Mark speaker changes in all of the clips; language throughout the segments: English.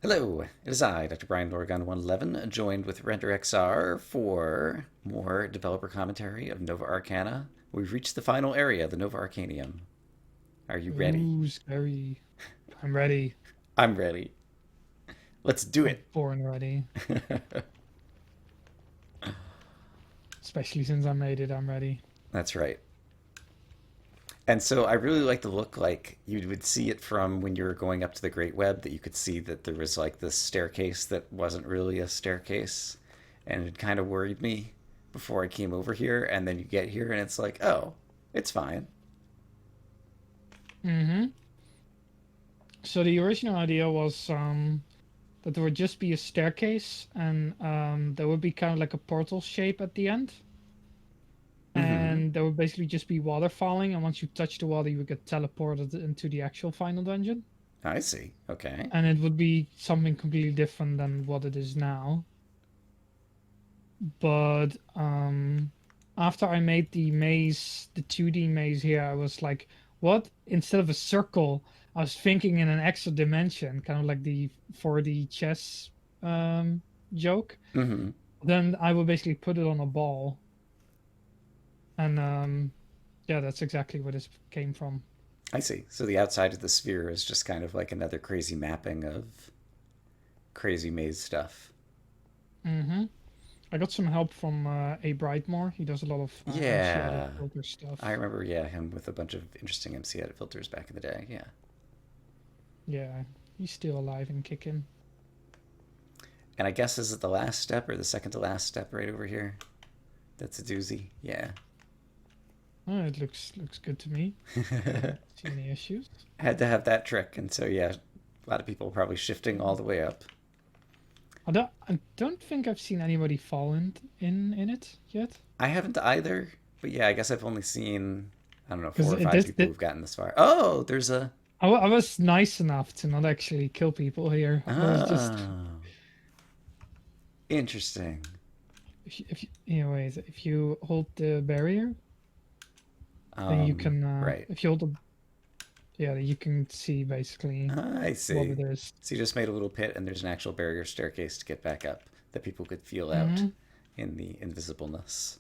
Speaker 1: Hello, it is I, Dr. Brian Lorgon 111, joined with renderXR for more developer commentary of Nova Arcana. We've reached the final area, the Nova Arcanium. Are you ready?
Speaker 2: Ooh, scary. I'm ready.
Speaker 1: I'm ready. Let's do
Speaker 2: I'm
Speaker 1: it.
Speaker 2: born ready. Especially since I made it, I'm ready.
Speaker 1: That's right. And so I really like the look, like you would see it from when you were going up to the Great Web, that you could see that there was like this staircase that wasn't really a staircase. And it kind of worried me before I came over here. And then you get here and it's like, oh, it's fine.
Speaker 2: Mm-hmm. So the original idea was that there would just be a staircase and there would be kind of like a portal shape at the end.
Speaker 1: Mm-hmm.
Speaker 2: And there would basically just be water falling, and once you touch the water, you would get teleported into the actual final dungeon.
Speaker 1: I see. Okay.
Speaker 2: And it would be something completely different than what it is now. But after I made the maze, the 2D maze here, I was like, what? Instead of a circle, I was thinking in an extra dimension, kind of like the 4D chess um, joke.
Speaker 1: Mm-hmm.
Speaker 2: Then I will basically put it on a ball, and yeah, that's exactly where this came from.
Speaker 1: I see. So the outside of the sphere is just kind of like another crazy mapping of crazy maze stuff.
Speaker 2: hmm I got some help from A. Brightmore. He does a lot of MC edit
Speaker 1: Yeah.
Speaker 2: filter
Speaker 1: I
Speaker 2: stuff.
Speaker 1: remember, yeah, him with a bunch of interesting MC edit filters back in the day. Yeah.
Speaker 2: Yeah, he's still alive and kicking.
Speaker 1: And I guess is it the last step or the second to last step right over here? That's a doozy. Yeah.
Speaker 2: It looks good to me. See any issues?
Speaker 1: Had to have that trick. And so, yeah, a lot of people probably shifting all the way up.
Speaker 2: I don't think I've seen anybody fall in it yet.
Speaker 1: I haven't either. But yeah, I guess I've only seen, I don't know, four
Speaker 2: Because
Speaker 1: or five
Speaker 2: this,
Speaker 1: people who've gotten this far. Oh, there's a.
Speaker 2: I was nice enough to not actually kill people here. I was just
Speaker 1: Oh, interesting.
Speaker 2: if you, anyways, if you hold the barrier, then you can
Speaker 1: Right.
Speaker 2: if you hold the yeah, you can see basically
Speaker 1: I
Speaker 2: what
Speaker 1: see.
Speaker 2: it is.
Speaker 1: So you just made a little pit, and there's an actual barrier staircase to get back up that people could feel out
Speaker 2: hmm
Speaker 1: in the invisibleness.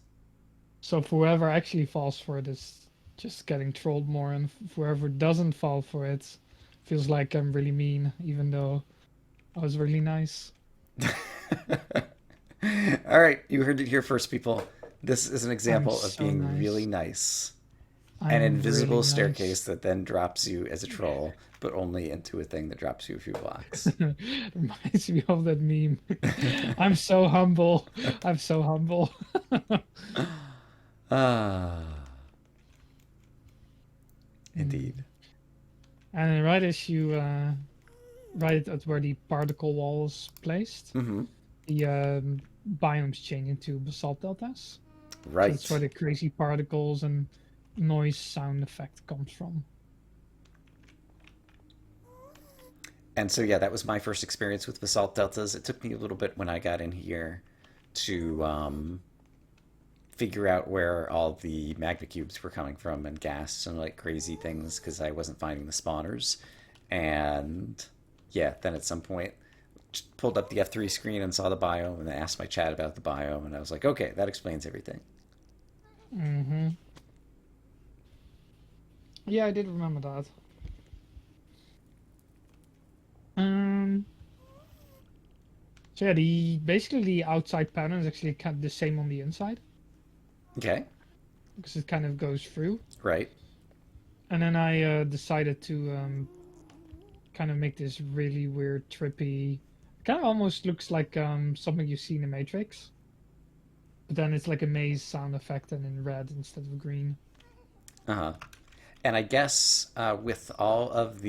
Speaker 2: So whoever actually falls for it is just getting trolled more, and whoever doesn't fall for it feels like I'm really mean, even though I was really nice.
Speaker 1: All right, you heard it here first, people. This is an
Speaker 2: I'm
Speaker 1: example of
Speaker 2: so
Speaker 1: being really
Speaker 2: nice.
Speaker 1: nice. An
Speaker 2: I'm really
Speaker 1: invisible
Speaker 2: nice.
Speaker 1: staircase that then drops you as a troll, but only into a thing that drops you a few blocks.
Speaker 2: Reminds me of that meme. I'm so humble. I'm so humble.
Speaker 1: Ah,
Speaker 2: Mm.
Speaker 1: indeed.
Speaker 2: And right as you right at where the particle wall is placed,
Speaker 1: Mm-hmm.
Speaker 2: the biomes change into basalt deltas. So that's where
Speaker 1: Right.
Speaker 2: the crazy particles and noise sound effect comes from.
Speaker 1: And so, yeah, that was my first experience with basalt deltas. It took me a little bit when I got in here to figure out where all the magma cubes were coming from and gas and like crazy things because I wasn't finding the spawners. And yeah, then at some point pulled up the F3 screen and saw the biome and then asked my chat about the biome and I was like, okay, that explains everything.
Speaker 2: hmm Yeah, I did remember that. Um, so yeah, the basically the outside pattern is actually kind of the same on the inside
Speaker 1: Okay,
Speaker 2: because it kind of goes through.
Speaker 1: right.
Speaker 2: And then I decided to kind of make this really weird, trippy. Kind of almost looks like something you see in the Matrix, but then it's like a maze sound effect and in red instead of green.
Speaker 1: Uh huh. And I guess with all of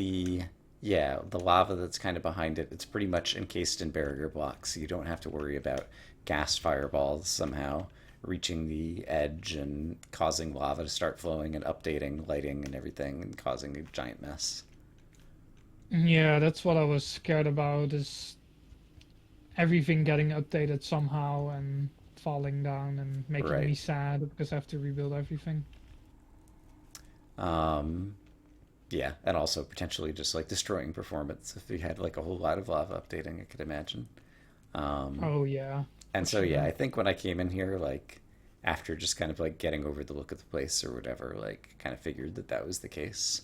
Speaker 1: yeah, the lava that's kind of behind it, it's pretty much encased in barrier blocks. So you don't have to worry about gas fireballs somehow reaching the edge and causing lava to start flowing and updating lighting and everything and causing a giant mess.
Speaker 2: Yeah, that's what I was scared about is everything getting updated somehow and falling down and making
Speaker 1: Right.
Speaker 2: me sad because I have to rebuild everything.
Speaker 1: Um, Yeah, and also potentially just like destroying performance if you had like a whole lot of lava updating, I could imagine. Um,
Speaker 2: Oh yeah, for
Speaker 1: and so yeah,
Speaker 2: sure.
Speaker 1: I think when I came in here, like after just kind of like getting over the look of the place or whatever, like kind of figured that that was the case.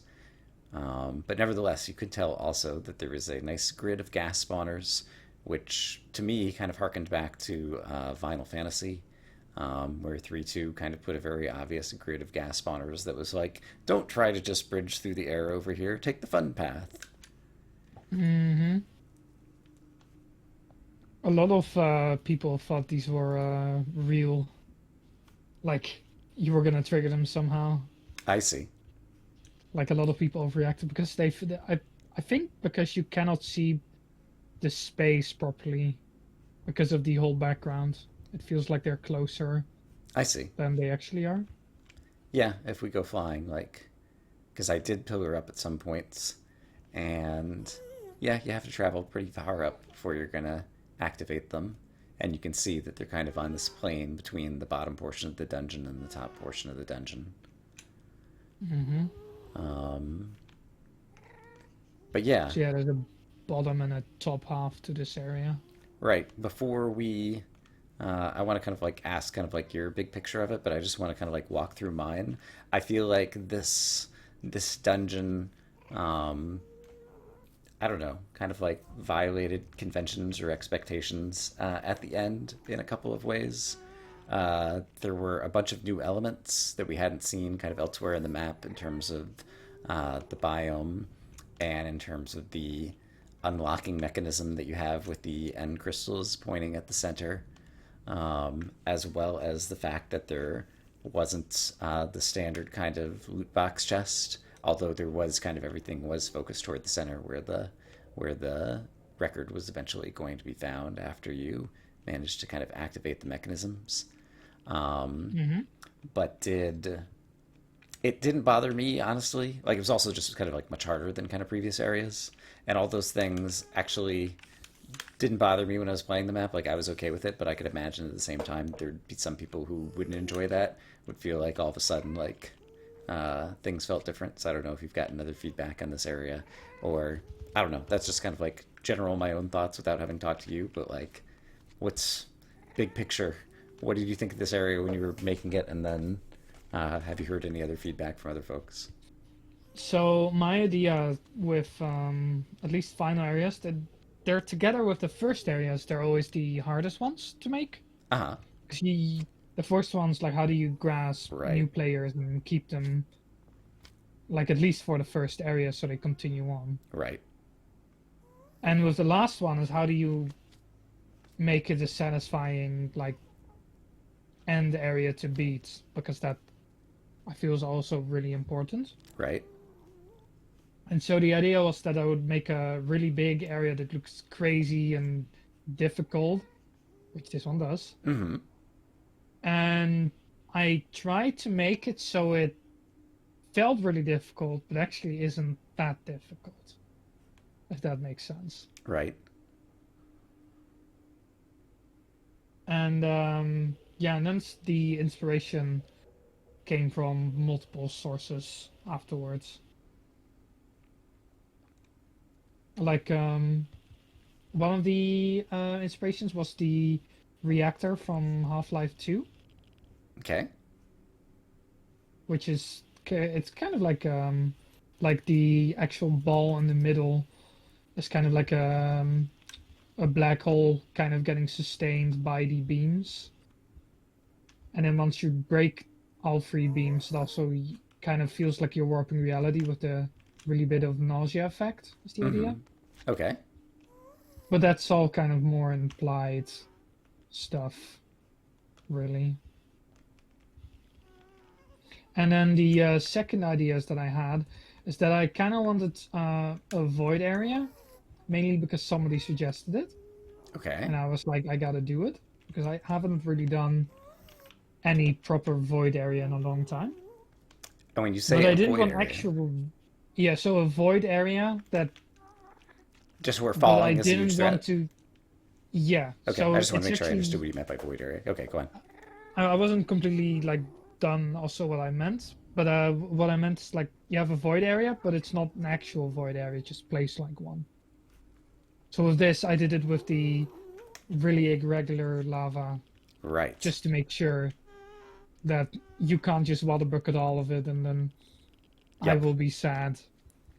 Speaker 1: But nevertheless, you could tell also that there was a nice grid of gas spawners, which to me kind of harkened back to Final Fantasy, where 3.2 kind of put a very obvious grid of gas spawners that was like, don't try to just bridge through the air over here, take the fun path.
Speaker 2: Hmm. A lot of people thought these were real, like you were gonna trigger them somehow.
Speaker 1: I see.
Speaker 2: Like a lot of people overreacted because I think because you cannot see the space properly because of the whole background. It feels like they're closer
Speaker 1: I see.
Speaker 2: than they actually are.
Speaker 1: Yeah, if we go flying, like, because I did pillar up at some points, and yeah, you have to travel pretty far up before you're gonna activate them. And you can see that they're kind of on this plane between the bottom portion of the dungeon and the top portion of the dungeon.
Speaker 2: Hmm.
Speaker 1: Um, but yeah,
Speaker 2: So yeah, there's a bottom and a top half to this area.
Speaker 1: right. Before we, I want to kind of like ask kind of like your big picture of it, but I just want to kind of like walk through mine. I feel like this dungeon, um, I don't know, kind of like violated conventions or expectations at the end in a couple of ways. There were a bunch of new elements that we hadn't seen kind of elsewhere in the map in terms of the biome and in terms of the unlocking mechanism that you have with the end crystals pointing at the center, as well as the fact that there wasn't the standard kind of loot box chest, although there was kind of everything was focused toward the center where the record was eventually going to be found after you managed to kind of activate the mechanisms. Um,
Speaker 2: Hmm.
Speaker 1: but it didn't bother me honestly. Like it was also just kind of like much harder than kind of previous areas, and all those things actually didn't bother me when I was playing the map. Like I was okay with it, but I could imagine at the same time there'd be some people who wouldn't enjoy that, would feel like all of a sudden like things felt different. So I don't know if you've gotten other feedback on this area, or I don't know. That's just kind of like general my own thoughts without having talked to you. But like, what's big picture? What did you think of this area when you were making it, and then have you heard any other feedback from other folks?
Speaker 2: So my idea with at least final areas that they're together with the first areas. They're always the hardest ones to make
Speaker 1: Uh huh.
Speaker 2: because the first ones like how do you grasp
Speaker 1: Right.
Speaker 2: new players and keep them like at least for the first area so they continue on.
Speaker 1: Right.
Speaker 2: And with the last one is how do you make it a satisfying like end area to beat because that I feel is also really important.
Speaker 1: Right.
Speaker 2: And so the idea was that I would make a really big area that looks crazy and difficult, which this one does.
Speaker 1: Mm-hmm.
Speaker 2: And I tried to make it so it felt really difficult, but actually isn't that difficult, if that makes sense.
Speaker 1: Right.
Speaker 2: And yeah, and then the inspiration came from multiple sources afterwards. Like one of the inspirations was the reactor from Half-Life 2,
Speaker 1: Okay.
Speaker 2: which is it's kind of like the actual ball in the middle is kind of like a black hole kind of getting sustained by the beams. And then once you break all three beams, it also kind of feels like you're warping reality with the really bit of nausea effect, is the
Speaker 1: Mm-hmm.
Speaker 2: idea.
Speaker 1: Okay.
Speaker 2: But that's all kind of more implied stuff, really. And then the second ideas that I had is that I kind of wanted a void area, mainly because somebody suggested it,
Speaker 1: Okay.
Speaker 2: and I was like, I gotta do it because I haven't really done any proper void area in a long time.
Speaker 1: And when you
Speaker 2: But
Speaker 1: say
Speaker 2: I
Speaker 1: a
Speaker 2: didn't
Speaker 1: void
Speaker 2: want
Speaker 1: area,
Speaker 2: actual, yeah, so a void area that,
Speaker 1: just where
Speaker 2: but I
Speaker 1: falling is a huge
Speaker 2: didn't want
Speaker 1: threat.
Speaker 2: to, yeah.
Speaker 1: Okay.
Speaker 2: So
Speaker 1: I just want to
Speaker 2: it's
Speaker 1: make sure I
Speaker 2: actually,
Speaker 1: understood what you meant by void area. Okay. Go on.
Speaker 2: I wasn't completely like done also what I meant, But what I meant is like you have a void area, but it's not an actual void area, just placed like one. So with this, I did it with the really irregular lava,
Speaker 1: Right.
Speaker 2: just to make sure that you can't just water bucket all of it, and then I
Speaker 1: Yep.
Speaker 2: will be sad.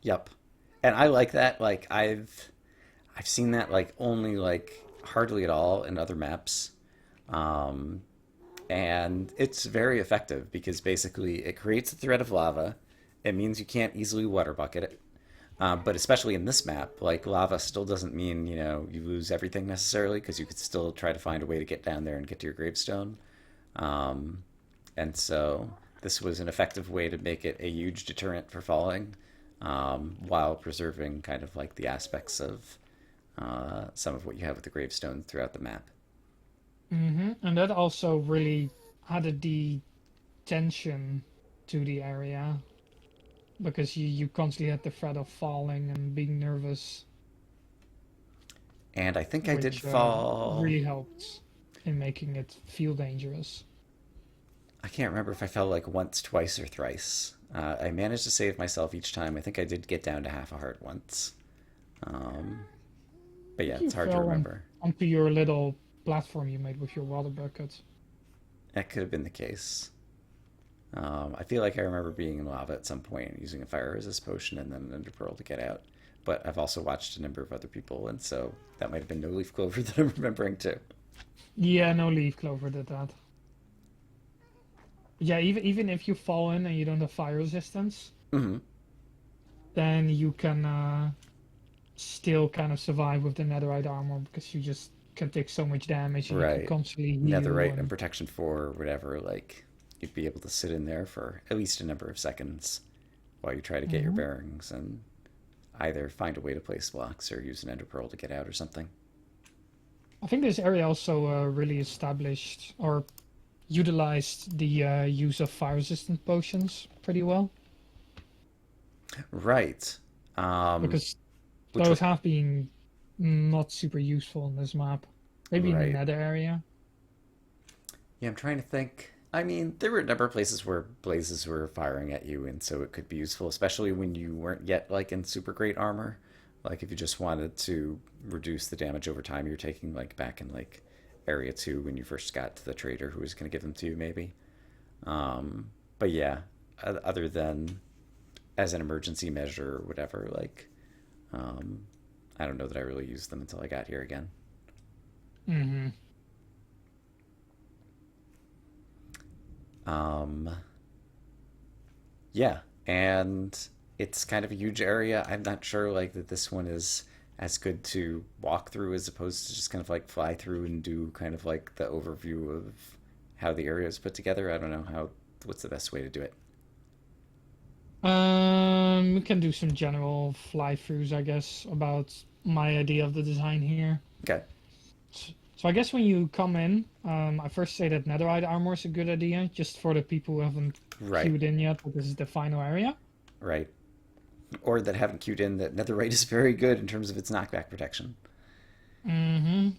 Speaker 1: Yep. And I like that. Like I've seen that like only like hardly at all in other maps. Um, and it's very effective because basically it creates a thread of lava. It means you can't easily water bucket it. But especially in this map, like lava still doesn't mean, you know, you lose everything necessarily because you could still try to find a way to get down there and get to your gravestone. Um, and so this was an effective way to make it a huge deterrent for falling, while preserving kind of like the aspects of some of what you have with the gravestones throughout the map.
Speaker 2: And that also really added the tension to the area because you constantly had the threat of falling and being nervous,
Speaker 1: And I think I did
Speaker 2: which
Speaker 1: fall.
Speaker 2: really helped in making it feel dangerous.
Speaker 1: I can't remember if I fell like once, twice, or thrice. I managed to save myself each time. I think I did get down to half a heart once. Um,
Speaker 2: I
Speaker 1: but yeah,
Speaker 2: think you
Speaker 1: it's hard to
Speaker 2: fell
Speaker 1: remember.
Speaker 2: onto your little platform you made with your water bucket.
Speaker 1: That could have been the case. I feel like I remember being in lava at some point using a fire resist potion and then an ender pearl to get out. But I've also watched a number of other people, and so that might have been no leaf clover that I'm remembering too.
Speaker 2: Yeah, no leaf clover did that. Yeah, even if you fall in and you don't have fire resistance,
Speaker 1: Hmm.
Speaker 2: then you can still kind of survive with the netherite armor because you just can take so much damage and you can
Speaker 1: Right.
Speaker 2: constantly heal
Speaker 1: Netherite and
Speaker 2: and
Speaker 1: protection 4 or whatever, like, you'd be able to sit in there for at least a number of seconds while you try to get your
Speaker 2: Mhm.
Speaker 1: bearings and either find a way to place blocks or use an ender pearl to get out or something.
Speaker 2: I think this area also really established or utilized the use of fire resistant potions pretty well
Speaker 1: Right.
Speaker 2: because
Speaker 1: Which
Speaker 2: those
Speaker 1: one?
Speaker 2: have been not super useful in this map. Maybe in the
Speaker 1: Right.
Speaker 2: nether area.
Speaker 1: Yeah, I'm trying to think. I mean, there were a number of places where blazes were firing at you, and so it could be useful, especially when you weren't yet like in super great armor. Like if you just wanted to reduce the damage over time you're taking, like back in like area 2 when you first got to the trader who was going to give them to you, maybe. But yeah, other than as an emergency measure or whatever, like um, I don't know that I really used them until I got here again.
Speaker 2: Hmm.
Speaker 1: Um, Yeah, and it's kind of a huge area. I'm not sure like that this one is as good to walk through as opposed to just kind of like fly through and do kind of like the overview of how the area is put together. I don't know how what's the best way to do it.
Speaker 2: We can do some general fly-throughs, I guess, about my idea of the design here.
Speaker 1: Okay.
Speaker 2: So I guess when you come in, I first say that netherite armor is a good idea, just for the people who haven't
Speaker 1: Right.
Speaker 2: queued in yet, but this is the final area.
Speaker 1: Right. Or that haven't queued in that netherite is very good in terms of its knockback protection.
Speaker 2: Hmm.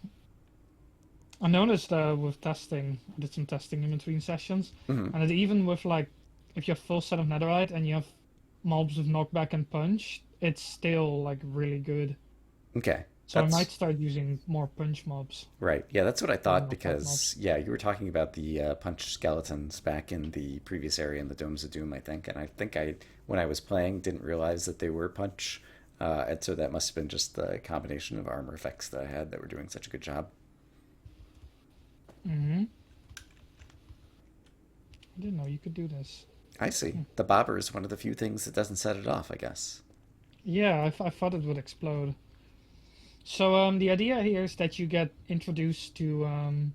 Speaker 2: I noticed with testing, I did some testing in between sessions,
Speaker 1: Hmm.
Speaker 2: and that even with like, if you have full set of netherite and you have mobs with knockback and punch, it's still like really good.
Speaker 1: Okay.
Speaker 2: So I might
Speaker 1: That's
Speaker 2: start using more punch mobs
Speaker 1: right. Yeah, that's what I
Speaker 2: than
Speaker 1: thought
Speaker 2: knockback mobs.
Speaker 1: because yeah, you were talking about the punch skeletons back in the previous area in the Domes of Doom, I think, and I think I when I was playing didn't realize that they were punch, and so that must have been just the combination of armor effects that I had that were doing such a good job.
Speaker 2: Hmm. I didn't know you could do this.
Speaker 1: I see.
Speaker 2: Hmm.
Speaker 1: The bobber is one of the few things that doesn't set it off, I guess.
Speaker 2: Yeah, I thought it would explode. So the idea here is that you get introduced to um,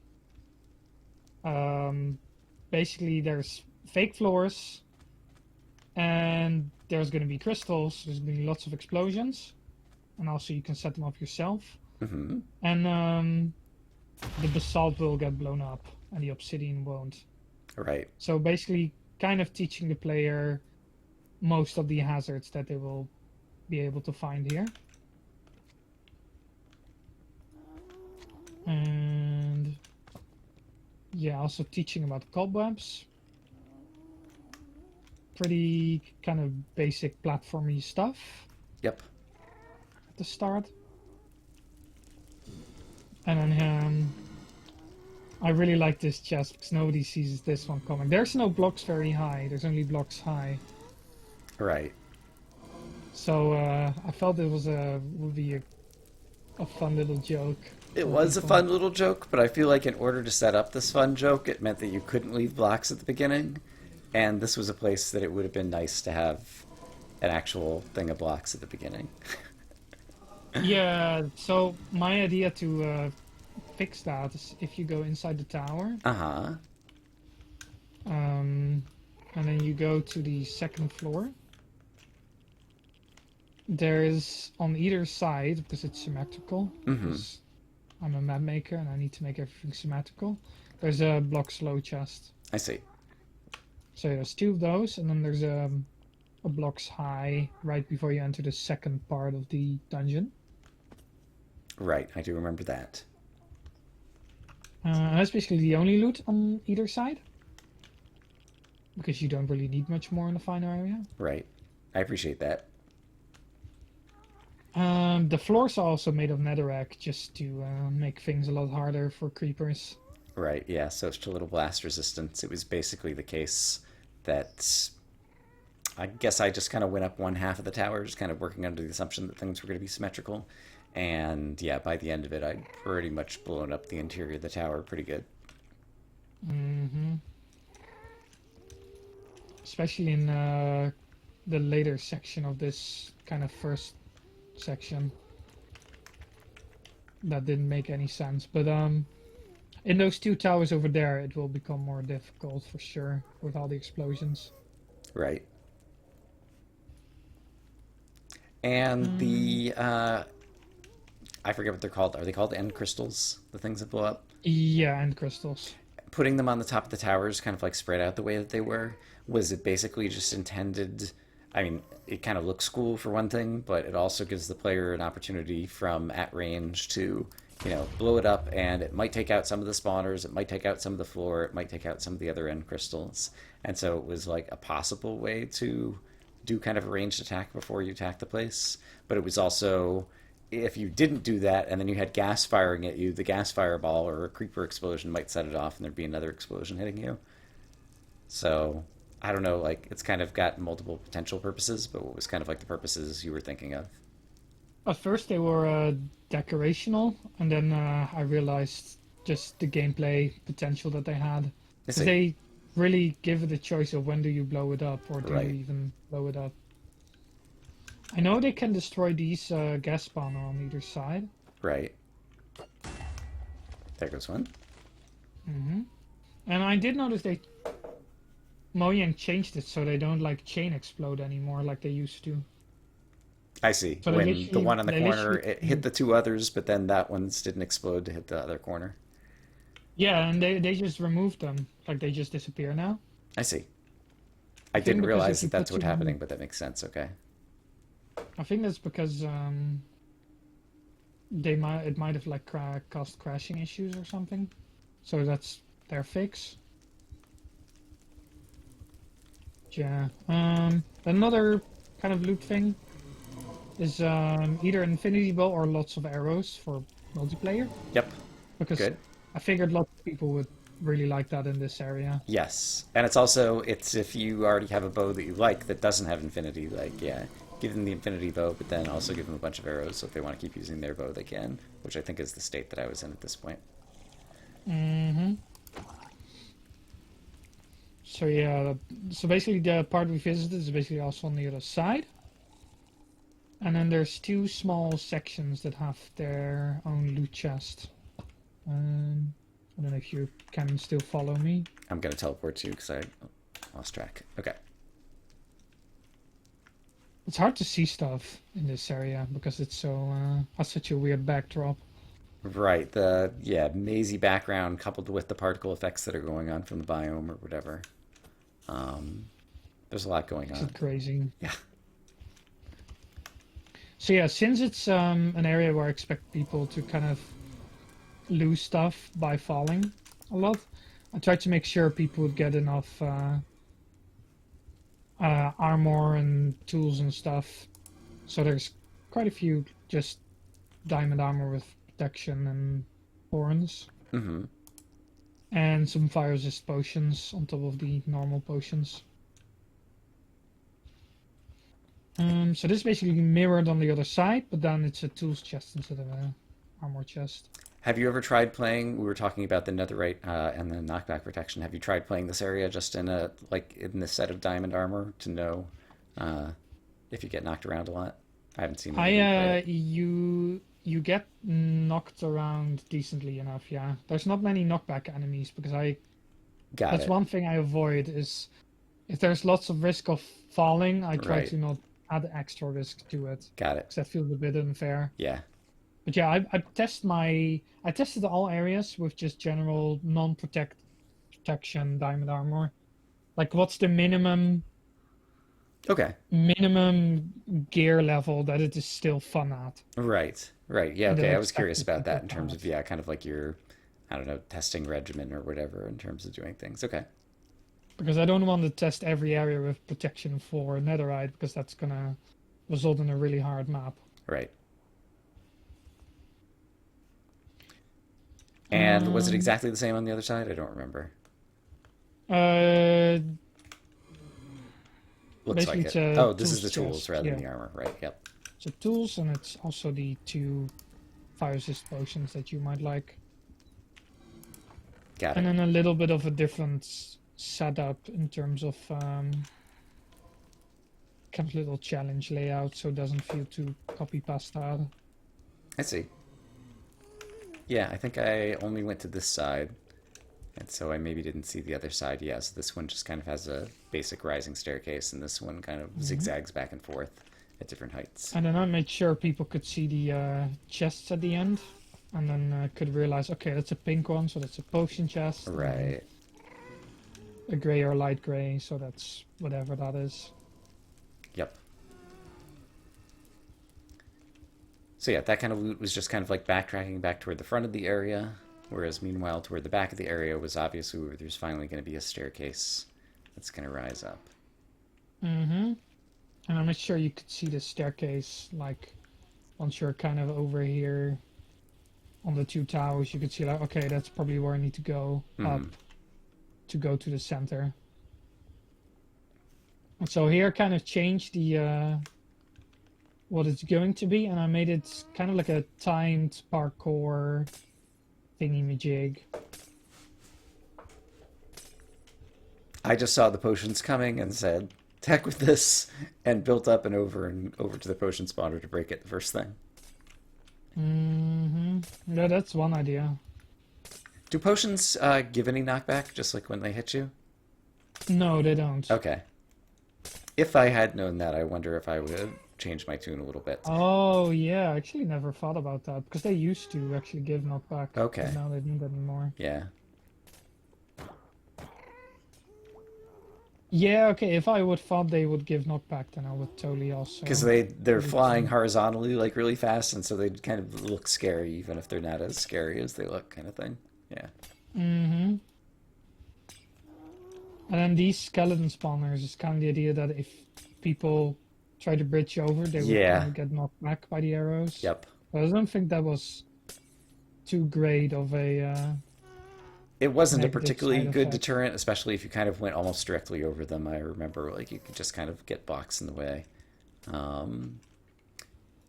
Speaker 2: basically there's fake floors and there's going to be crystals. There's going to be lots of explosions, and also you can set them up yourself.
Speaker 1: Hmm.
Speaker 2: And the basalt will get blown up, and the obsidian won't.
Speaker 1: Right.
Speaker 2: So basically, kind of teaching the player most of the hazards that they will be able to find here. And yeah, also teaching about cobwebs. pretty kind of basic platformy stuff
Speaker 1: Yep.
Speaker 2: at the start. And then I really like this chest because nobody sees this one coming. There's no blocks very high. There's only blocks high.
Speaker 1: Right.
Speaker 2: So I felt it would be a fun little joke.
Speaker 1: It
Speaker 2: for
Speaker 1: was a
Speaker 2: people.
Speaker 1: fun little joke, but I feel like in order to set up this fun joke, it meant that you couldn't leave blocks at the beginning. And this was a place that it would have been nice to have an actual thing of blocks at the beginning.
Speaker 2: Yeah, so my idea to fix that is if you go inside the tower,
Speaker 1: Uh-huh.
Speaker 2: and then you go to the second floor, there's on either side, because it's symmetrical, because I'm a map maker and I need to make everything symmetrical, there's a block slow chest.
Speaker 1: I see.
Speaker 2: So there's two of those, and then there's a blocks high right before you enter the second part of the dungeon.
Speaker 1: Right, I do remember that.
Speaker 2: That's basically the only loot on either side, because you don't really need much more in the final area.
Speaker 1: Right. I appreciate that.
Speaker 2: The floors are also made of netherrack just to make things a lot harder for creepers.
Speaker 1: Right, yeah, so it's a little blast resistance. It was basically the case that I guess I just kind of went up one half of the tower, just kind of working under the assumption that things were going to be symmetrical. And yeah, by the end of it, I'd pretty much blown up the interior of the tower pretty good.
Speaker 2: Mm-hmm. Especially in the later section of this kind of first section. That didn't make any sense. But in those two towers over there, it will become more difficult for sure with all the explosions.
Speaker 1: Right. And the I forget what they're called. Are they called end crystals? The things that blow up?
Speaker 2: Yeah, and crystals.
Speaker 1: Putting them on the top of the towers, kind of like spread out the way that they were, was it basically just intended? I mean, it kind of looks cool for one thing, but it also gives the player an opportunity from at range to, blow it up, and it might take out some of the spawners, it might take out some of the floor, it might take out some of the other end crystals. And so it was like a possible way to do kind of a ranged attack before you attack the place. But it was also, if you didn't do that and then you had gas firing at you, the gas fireball or a creeper explosion might set it off and there'd be another explosion hitting you. So I don't know, like it's kind of got multiple potential purposes, but what was kind of like the purposes you were thinking of?
Speaker 2: At first they were decorational, and then I realized just the gameplay potential that they had.
Speaker 1: I
Speaker 2: Because
Speaker 1: see.
Speaker 2: they really give it a choice of when do you blow it up, or do
Speaker 1: Right.
Speaker 2: you even blow it up. I know they can destroy these gas spawner on either side.
Speaker 1: Right. There goes one.
Speaker 2: And I did notice Mojang changed it so they don't like chain explode anymore like they used to.
Speaker 1: I see.
Speaker 2: So
Speaker 1: When the one on the
Speaker 2: they
Speaker 1: corner,
Speaker 2: literally-
Speaker 1: it hit the two others, but then that one's didn't explode to hit the other corner.
Speaker 2: Yeah, and they just removed them. Like they just disappear now.
Speaker 1: I see. I
Speaker 2: think
Speaker 1: didn't
Speaker 2: because
Speaker 1: realize
Speaker 2: if you
Speaker 1: that that's
Speaker 2: put
Speaker 1: what's
Speaker 2: them-
Speaker 1: happening, but that makes sense. Okay.
Speaker 2: I think that's because it might have like caused crashing issues or something. So that's their fix. Yeah. Another kind of loot thing is either infinity bow or lots of arrows for multiplayer,
Speaker 1: Yep.
Speaker 2: because
Speaker 1: Good.
Speaker 2: I figured lots of people would really like that in this area.
Speaker 1: Yes, and it's if you already have a bow that you like that doesn't have infinity, like yeah, give them the infinity bow, but then also give them a bunch of arrows. So if they want to keep using their bow, they can. Which I think is the state that I was in at this point.
Speaker 2: So yeah, so basically the part we visited is basically also on the other side. And then there's two small sections that have their own loot chest. I don't know if you can still follow me.
Speaker 1: I'm gonna teleport to you because I lost track. Okay.
Speaker 2: It's hard to see stuff in this area because it's has such a weird backdrop.
Speaker 1: Right. The mazy background coupled with the particle effects that are going on from the biome or whatever. There's a lot going
Speaker 2: It's
Speaker 1: on.
Speaker 2: crazy.
Speaker 1: Yeah.
Speaker 2: So yeah, since it's an area where I expect people to kind of lose stuff by falling a lot, I tried to make sure people would get enough armor and tools and stuff. So there's quite a few just diamond armor with protection and horns.
Speaker 1: Mm-hmm.
Speaker 2: And some fire resist potions on top of the normal potions. So this is basically mirrored on the other side, but then it's a tools chest instead of a armor chest.
Speaker 1: Have you ever tried playing? We were talking about the netherite and the knockback protection. Have you tried playing this area just in a in this set of diamond armor to know if you get knocked around a lot? I haven't seen anybody play it.
Speaker 2: You get knocked around decently enough, yeah. There's not many knockback enemies because
Speaker 1: Got
Speaker 2: that's
Speaker 1: it.
Speaker 2: one thing I avoid is if there's lots of risk of falling, I try
Speaker 1: Right.
Speaker 2: to not add extra risk to it
Speaker 1: Got it.
Speaker 2: because that feels a bit unfair.
Speaker 1: Yeah.
Speaker 2: But yeah, I tested all areas with just general protection diamond armor. Like what's the
Speaker 1: Okay.
Speaker 2: minimum gear level that it is still fun at?
Speaker 1: Right. Right. Yeah.
Speaker 2: And then
Speaker 1: Okay. I was curious
Speaker 2: expected
Speaker 1: about
Speaker 2: people
Speaker 1: that in
Speaker 2: fun
Speaker 1: terms of
Speaker 2: at.
Speaker 1: yeah, kind of like your, I don't know, testing regimen or whatever in terms of doing things. Okay.
Speaker 2: Because I don't want to test every area with protection for netherite because that's gonna result in a really hard map.
Speaker 1: Right. And was it
Speaker 2: Um,
Speaker 1: exactly the same on the other side? I don't remember.
Speaker 2: uh,
Speaker 1: Looks
Speaker 2: Basically
Speaker 1: like
Speaker 2: it's
Speaker 1: it.
Speaker 2: a
Speaker 1: Oh, this is
Speaker 2: tools
Speaker 1: the tools
Speaker 2: chest.
Speaker 1: rather than
Speaker 2: Yeah,
Speaker 1: the armor. Right. Yep.
Speaker 2: it's a tools and it's also the two fire resist potions that you might like.
Speaker 1: Got
Speaker 2: And
Speaker 1: it.
Speaker 2: then a little bit of a different setup in terms of kind of little challenge layout so it doesn't feel too copy pasta.
Speaker 1: I see. Yeah, I think I only went to this side, and so I maybe didn't see the other side. Yeah, so this one just kind of has a basic rising staircase, and this one kind of
Speaker 2: Hmm.
Speaker 1: zigzags back and forth at different heights.
Speaker 2: And then I made sure people could see the chests at the end and then could realize, okay, that's a pink one, so that's a potion chest, and then
Speaker 1: Right.
Speaker 2: a gray or light gray, so that's whatever that is.
Speaker 1: Yep. So yeah, that kind of loot was just kind of like backtracking back toward the front of the area, whereas meanwhile toward the back of the area was obviously where there's finally going to be a staircase that's going to rise up.
Speaker 2: Mm-hmm. And I made sure you could see the staircase, like once you're kind of over here on the two towers, you could see like, okay, that's probably where I need to go up
Speaker 1: Hmm.
Speaker 2: to go to the center. And so here kind of changed the what it's going to be, and I made it kind of like a timed parkour thingy-majig.
Speaker 1: I just saw the potions coming and said, "Heck with this," and built up and over to the potion spawner to break it the first thing.
Speaker 2: Mm-hmm. Yeah, that's one idea.
Speaker 1: Do potions give any knockback, just like when they hit you?
Speaker 2: No, they don't.
Speaker 1: Okay. If I had known that, I wonder if I would change my tune a little bit.
Speaker 2: Oh, yeah, I actually never thought about that, because they used to actually give knockback, but
Speaker 1: Okay.
Speaker 2: now they don't anymore.
Speaker 1: Yeah.
Speaker 2: Yeah, okay, if I would thought they would give knockback, then I would totally
Speaker 1: Because
Speaker 2: also
Speaker 1: they're
Speaker 2: do the
Speaker 1: flying
Speaker 2: same.
Speaker 1: horizontally like really fast, and so they kind of look scary, even if they're not as scary as they look, kind of thing. Yeah.
Speaker 2: Mm-hmm. And then these skeleton spawners is kind of the idea that if people try to bridge over, they would kind
Speaker 1: Yeah.
Speaker 2: of get knocked back by the arrows.
Speaker 1: Yep.
Speaker 2: But I don't think that was too great of a
Speaker 1: It wasn't a
Speaker 2: negative
Speaker 1: particularly
Speaker 2: side
Speaker 1: good
Speaker 2: effect.
Speaker 1: deterrent, especially if you kind of went almost directly over them. I remember like you could just kind of get blocks in the way. Um,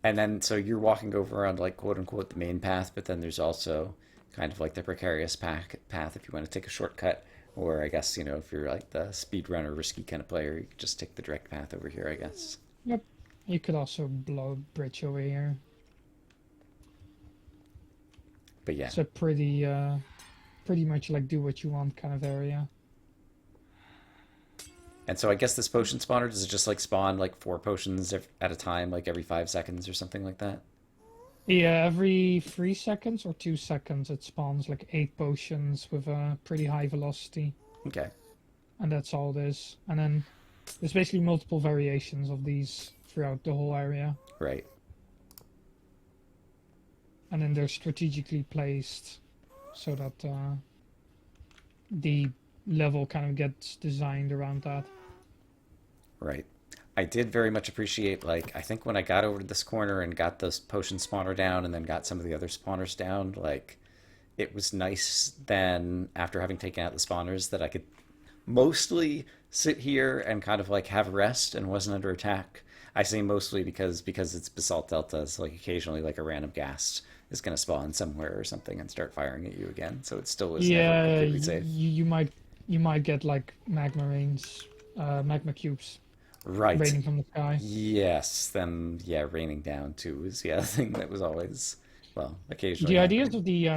Speaker 1: and then so you're walking over on like quote unquote the main path, but then there's also kind of like the precarious path if you want to take a shortcut, or I guess if you're like the speed runner risky kind of player, you could just take the direct path over here, I guess.
Speaker 2: Yep. You could also blow a bridge over here.
Speaker 1: But yeah.
Speaker 2: It's a pretty much like do what you want kind of area.
Speaker 1: And so I guess this potion spawner, does it just like spawn like four potions at a time, like every 5 seconds or something like that?
Speaker 2: Yeah, every 3 seconds or 2 seconds it spawns like 8 potions with a pretty high velocity,
Speaker 1: Okay.
Speaker 2: and that's all it is. And then there's basically multiple variations of these throughout the whole area,
Speaker 1: Right.
Speaker 2: and then they're strategically placed so that the level kind of gets designed around that.
Speaker 1: Right. I did very much appreciate, like, I think when I got over to this corner and got the potion spawner down and then got some of the other spawners down, like, it was nice then, after having taken out the spawners, that I could mostly sit here and kind of like have rest and wasn't under attack. I say mostly because it's basalt delta, so like occasionally like a random ghast is going to spawn somewhere or something and start firing at you again. So it still was never
Speaker 2: Yeah,
Speaker 1: completely safe.
Speaker 2: you might get like magma rains, magma cubes
Speaker 1: Right.
Speaker 2: raining from the sky.
Speaker 1: Yes. Then yeah, raining down too was yeah a thing that was always well occasionally
Speaker 2: The ideas
Speaker 1: happening.
Speaker 2: of the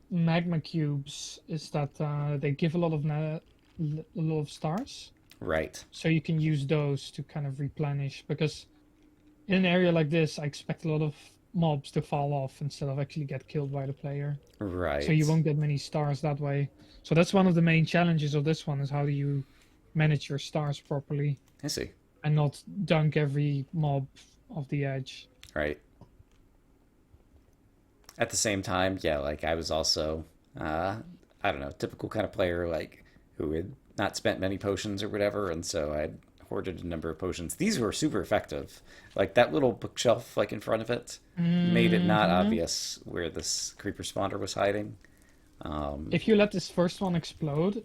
Speaker 2: magma cubes is that they give a lot of a lot of stars,
Speaker 1: Right.
Speaker 2: so you can use those to kind of replenish. Because in an area like this, I expect a lot of mobs to fall off instead of actually get killed by the player. So you
Speaker 1: Right.
Speaker 2: won't get many stars that way. So that's one of the main challenges of this one is how do you manage your stars properly
Speaker 1: I see.
Speaker 2: and not dunk every mob off the edge.
Speaker 1: Right. At the same time, yeah, like I was also, I don't know, typical kind of player, like who had not spent many potions or whatever, and so I'd hoarded a number of potions. These were super effective. Like that little bookshelf, like in front of it, made it not
Speaker 2: Hmm.
Speaker 1: obvious where this creeper spawner was hiding. Um,
Speaker 2: If you let this first one explode,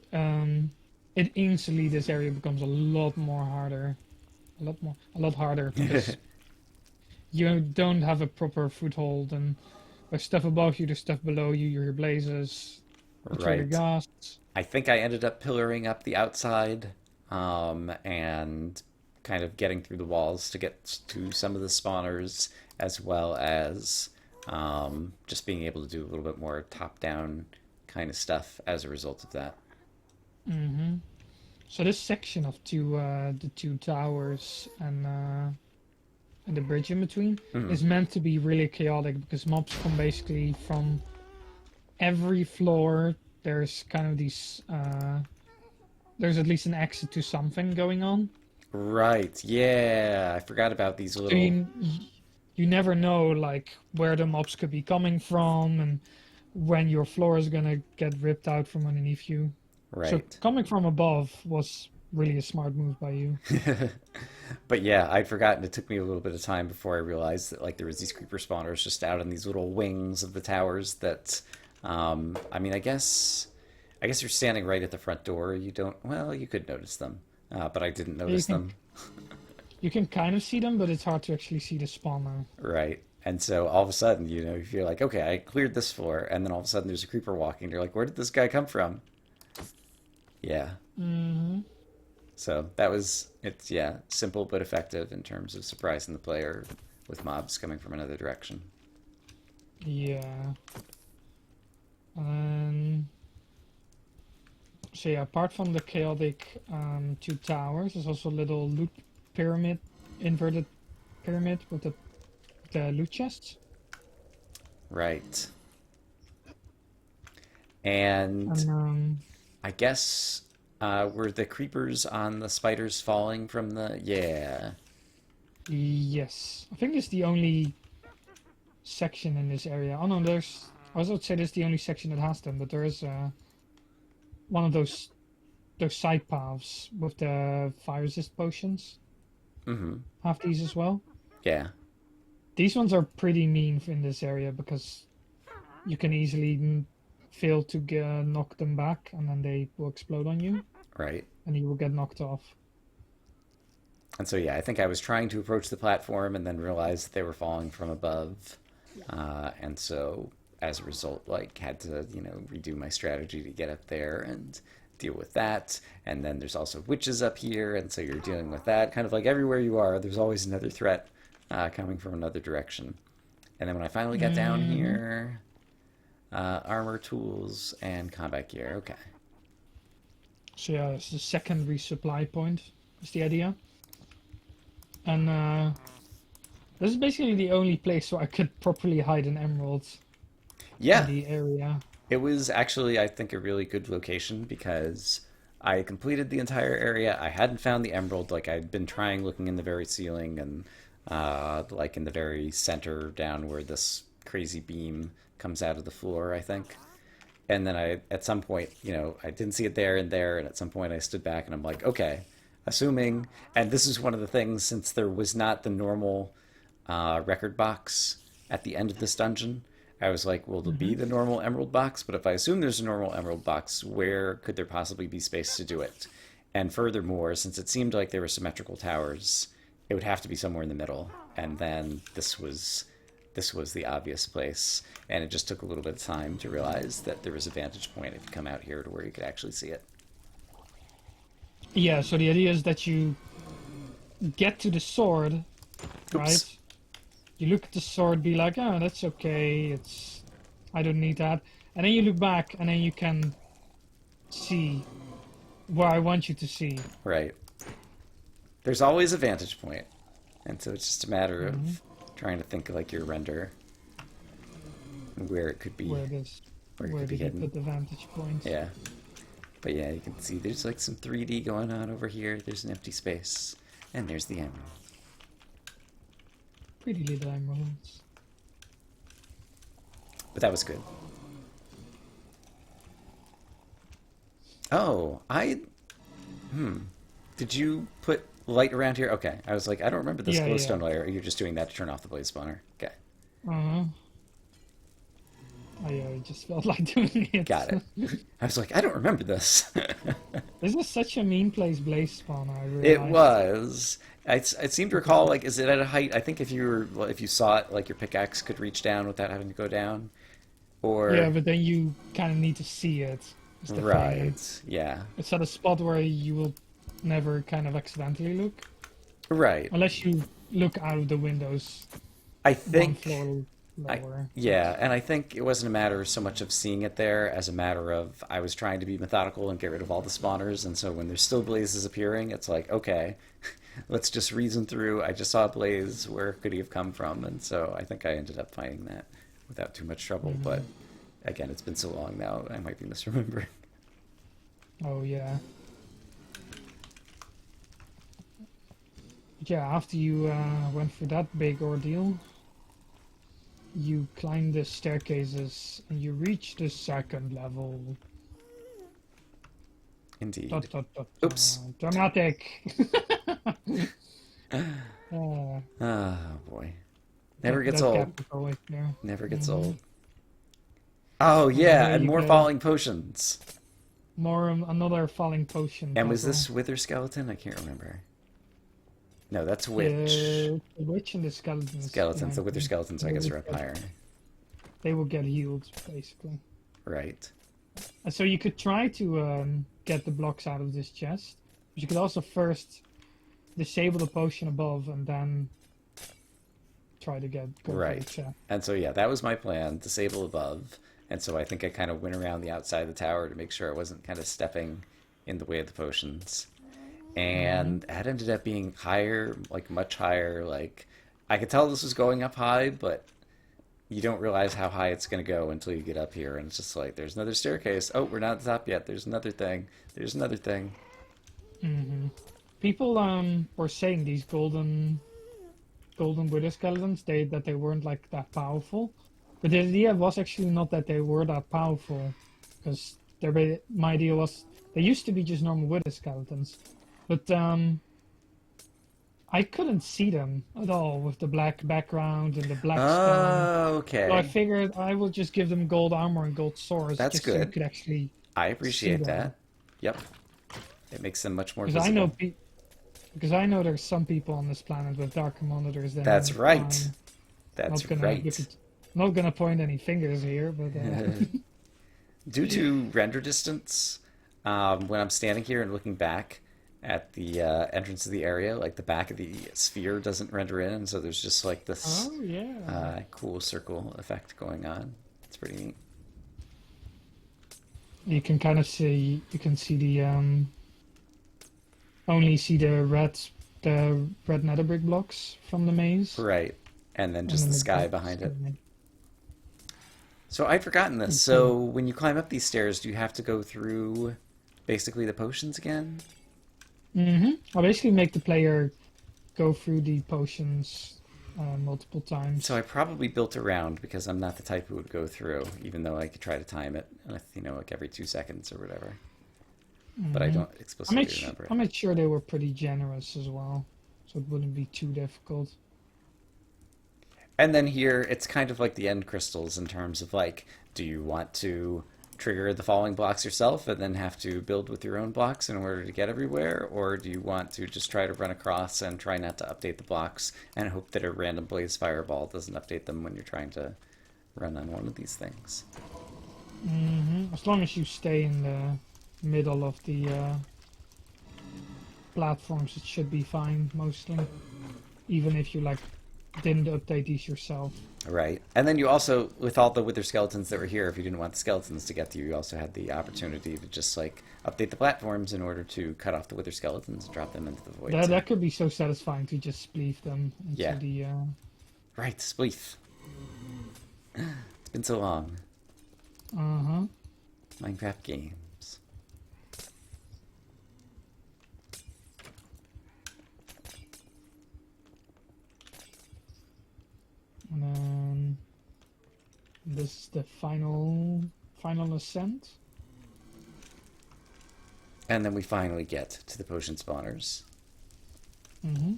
Speaker 2: it instantly this area becomes a lot more harder, a lot harder because you don't have a proper foothold and there's stuff above you, there's stuff below you, your blazes, the trigger
Speaker 1: right.
Speaker 2: ghasts.
Speaker 1: I think I ended up pillaring up the outside, and kind of getting through the walls to get to some of the spawners, as well as just being able to do a little bit more top-down kind of stuff as a result of that.
Speaker 2: Hmm. So this section of the two towers and the bridge in between
Speaker 1: Mm,
Speaker 2: is meant to be really chaotic because mobs come basically from every floor. There's kind of these there's at least an exit to something going on.
Speaker 1: right. Yeah, I forgot about these
Speaker 2: So
Speaker 1: little.
Speaker 2: you never know like where the mobs could be coming from and when your floor is gonna get ripped out from underneath you. So
Speaker 1: Right.
Speaker 2: coming from above was really a smart move by you.
Speaker 1: But yeah, I'd forgotten. It took me a little bit of time before I realized that like there was these creeper spawners just out in these little wings of the towers. That, I mean, I guess you're standing right at the front door. You don't. Well, you could notice them, but I didn't
Speaker 2: Yeah,
Speaker 1: notice them.
Speaker 2: you can kind of see them, but it's hard to actually see the spawner.
Speaker 1: Right. And so all of a sudden, if you're like, okay, I cleared this floor, and then all of a sudden there's a creeper walking. You're like, where did this guy come from? Yeah.
Speaker 2: Hmm.
Speaker 1: So that was it's yeah, simple but effective in terms of surprising the player with mobs coming from another direction.
Speaker 2: Yeah. Um, so yeah, apart from the chaotic two towers, there's also a little loot pyramid, inverted pyramid with the loot chests.
Speaker 1: Right. And
Speaker 2: And
Speaker 1: I guess were the creepers on the spiders falling from the yeah.
Speaker 2: yes, I think it's the only section in this area. Oh no, there's. I was about to say this is the only section that has them, but there is one of those side paths with the fire resist potions.
Speaker 1: Mm-hmm.
Speaker 2: Have these as well.
Speaker 1: Yeah.
Speaker 2: These ones are pretty mean in this area because you can easily fail to knock them back, and then they will explode on you,
Speaker 1: Right.
Speaker 2: and you will get knocked off.
Speaker 1: And so yeah, I think I was trying to approach the platform and then realized that they were falling from above. And so as a result, like had to, redo my strategy to get up there and deal with that. And then there's also witches up here, and so you're dealing with that. Kind of like everywhere you are, there's always another threat coming from another direction. And then when I finally got down
Speaker 2: Hmm.
Speaker 1: here, armor, tools, and combat gear. Okay.
Speaker 2: So yeah, it's the secondary supply point. Is the idea, and this is basically the only place where I could properly hide an emerald in
Speaker 1: Yeah,
Speaker 2: the area.
Speaker 1: it was actually, I think, a really good location because I completed the entire area. I hadn't found the emerald. Like I'd been trying looking in the very ceiling and like in the very center down where this crazy beam comes out of the floor, I think. And then I, at some point, I didn't see it there and there. And at some point, I stood back and I'm like, okay, assuming, and this is one of the things, since there was not the normal record box at the end of this dungeon, I was like, will there be
Speaker 2: Hmm.
Speaker 1: the normal emerald box? But if I assume there's a normal emerald box, where could there possibly be space to do it? And furthermore, since it seemed like there were symmetrical towers, it would have to be somewhere in the middle. And then this was the obvious place. And it just took a little bit of time to realize that there was a vantage point if you come out here to where you could actually see it.
Speaker 2: Yeah, so the idea is that you get to the sword, right?
Speaker 1: Oops.
Speaker 2: You look at the sword, be like, oh, that's okay. I don't need that. And then you look back, and then you can see where I want you to see.
Speaker 1: Right. There's always a vantage point. And so it's just a matter
Speaker 2: Hmm.
Speaker 1: of trying to think of like your render where it could be
Speaker 2: Where this,
Speaker 1: where it
Speaker 2: where
Speaker 1: could be
Speaker 2: did you
Speaker 1: hidden.
Speaker 2: put the vantage point?
Speaker 1: Yeah. But yeah, you can see there's like some 3D going on over here. There's an empty space. And there's the emerald.
Speaker 2: Pretty little emeralds.
Speaker 1: But that was good. Oh, did you put light around here? Okay. I was like, I don't remember this
Speaker 2: Yeah, yeah.
Speaker 1: glowstone layer. You're just doing that to turn off the blaze spawner. Okay.
Speaker 2: Uh-huh. I just felt like doing it.
Speaker 1: Got it. I was like, I don't remember this.
Speaker 2: This is such a mean place, Blaze Spawner, I
Speaker 1: It
Speaker 2: realized.
Speaker 1: was. I seem to recall, like, is it at a height? I think if you saw it, like your pickaxe could reach down without having to go down,
Speaker 2: Yeah,
Speaker 1: or
Speaker 2: but then you kind of need to see it, is the thing. And
Speaker 1: right, yeah,
Speaker 2: it's at a spot where you will never kind of accidentally look.
Speaker 1: right.
Speaker 2: Unless you look out of the windows
Speaker 1: I
Speaker 2: one
Speaker 1: think
Speaker 2: floor
Speaker 1: I
Speaker 2: lower.
Speaker 1: yeah, and I think it wasn't a matter so much of seeing it there as a matter of I was trying to be methodical and get rid of all the spawners, and so when there's still blazes appearing, it's like okay, let's just reason through. I just saw a blaze. Where could he have come from? And so I think I ended up finding that without too much trouble. But
Speaker 2: Mhm.
Speaker 1: again, it's been so long now, I might be misremembering.
Speaker 2: Oh, yeah. But yeah, after you went through that big ordeal, you climb the staircases and you reach the second level.
Speaker 1: Indeed.
Speaker 2: Dot.
Speaker 1: Oops.
Speaker 2: Dramatic. uh,
Speaker 1: Oh boy. Never gets
Speaker 2: that
Speaker 1: old.
Speaker 2: gap is always there.
Speaker 1: Never gets
Speaker 2: Hmm.
Speaker 1: old. Oh
Speaker 2: And then
Speaker 1: yeah,
Speaker 2: here
Speaker 1: and
Speaker 2: you
Speaker 1: more
Speaker 2: go.
Speaker 1: falling potions.
Speaker 2: More another falling potion
Speaker 1: And was
Speaker 2: puzzle.
Speaker 1: this Wither Skeleton? I can't remember. No, that's Witch.
Speaker 2: The witch and the skeletons.
Speaker 1: Skeletons. The
Speaker 2: Behind
Speaker 1: Wither
Speaker 2: them.
Speaker 1: Skeletons, I guess, are up higher.
Speaker 2: They will get healed, basically.
Speaker 1: Right.
Speaker 2: And so you could try to get the blocks out of this chest. But you could also first disable the potion above and then try to go for the
Speaker 1: Right.
Speaker 2: chest.
Speaker 1: And so, yeah, that was my plan. Disable above. And so I think I kind of went around the outside of the tower to make sure I wasn't kind of stepping in the way of the potions.
Speaker 2: Hmm.
Speaker 1: And that ended up being higher, like much higher. Like, I could tell this was going up high, but you don't realize how high it's going to go until you get up here. And it's just like, there's another staircase. Oh, we're not at the top yet. There's another thing. There's another thing.
Speaker 2: Hmm. People were saying these golden Buddha skeletons, that they weren't like that powerful. But the idea was actually not that they were that powerful, because my idea was they used to be just normal Buddha skeletons, but I couldn't see them at all with the black background and the black stone.
Speaker 1: Oh,
Speaker 2: So I
Speaker 1: okay.
Speaker 2: figured I would just give them gold armor and gold swords,
Speaker 1: That's
Speaker 2: just so you
Speaker 1: good.
Speaker 2: could actually
Speaker 1: I
Speaker 2: see
Speaker 1: appreciate
Speaker 2: them.
Speaker 1: that. Yep. It makes them much more
Speaker 2: Because I know
Speaker 1: visible.
Speaker 2: because I know there's some people on this planet with darker monitors
Speaker 1: That's
Speaker 2: than
Speaker 1: right.
Speaker 2: mine.
Speaker 1: That's
Speaker 2: Not gonna look
Speaker 1: right.
Speaker 2: at, not gonna point any fingers here, but
Speaker 1: Due to render distance, when I'm standing here and looking back at the entrance of the area, like the back of the sphere doesn't render in, and so there's just like this
Speaker 2: oh yeah,
Speaker 1: cool circle effect going on. It's pretty neat.
Speaker 2: you can kind of see the only see the red nether brick blocks from the maze,
Speaker 1: Right. And then
Speaker 2: and
Speaker 1: just
Speaker 2: then
Speaker 1: the
Speaker 2: the
Speaker 1: sky
Speaker 2: black
Speaker 1: behind it.
Speaker 2: stone.
Speaker 1: So I'd forgotten this.
Speaker 2: Pretty cool.
Speaker 1: So when you climb up these stairs, do you have to go through basically the potions again?
Speaker 2: I basically make the player go through the potions multiple
Speaker 1: So
Speaker 2: times.
Speaker 1: I probably built around because I'm not the type who would go through, even though I could try to time it, like every 2 seconds or whatever. but I
Speaker 2: Hmm.
Speaker 1: don't explicitly remember
Speaker 2: I
Speaker 1: it.
Speaker 2: made sure they were pretty generous as well, so it wouldn't be too difficult.
Speaker 1: And then here, it's kind of like the end crystals in terms of like, do you want to trigger the falling blocks yourself and then have to build with your own blocks in order to get everywhere? Or do you want to just try to run across and try not to update the blocks and hope that a random blaze fireball doesn't update them when you're trying to run on one of these things?
Speaker 2: As long as you stay in the middle of the platforms, it should be fine mostly. Even if you like didn't update these yourself.
Speaker 1: Right. And then you also, with all the wither skeletons that were here, if you didn't want the skeletons to get to you, you also had the opportunity to just like update the platforms in order to cut off the wither skeletons and drop them into the void.
Speaker 2: That
Speaker 1: So,
Speaker 2: that could be so satisfying to just spleef them into
Speaker 1: yeah.
Speaker 2: the.
Speaker 1: Right, Spleef. It's been so long.
Speaker 2: Uh-huh.
Speaker 1: Minecraft games.
Speaker 2: And then this is the final ascent.
Speaker 1: And then we finally get to the potion spawners.
Speaker 2: Mm-hmm.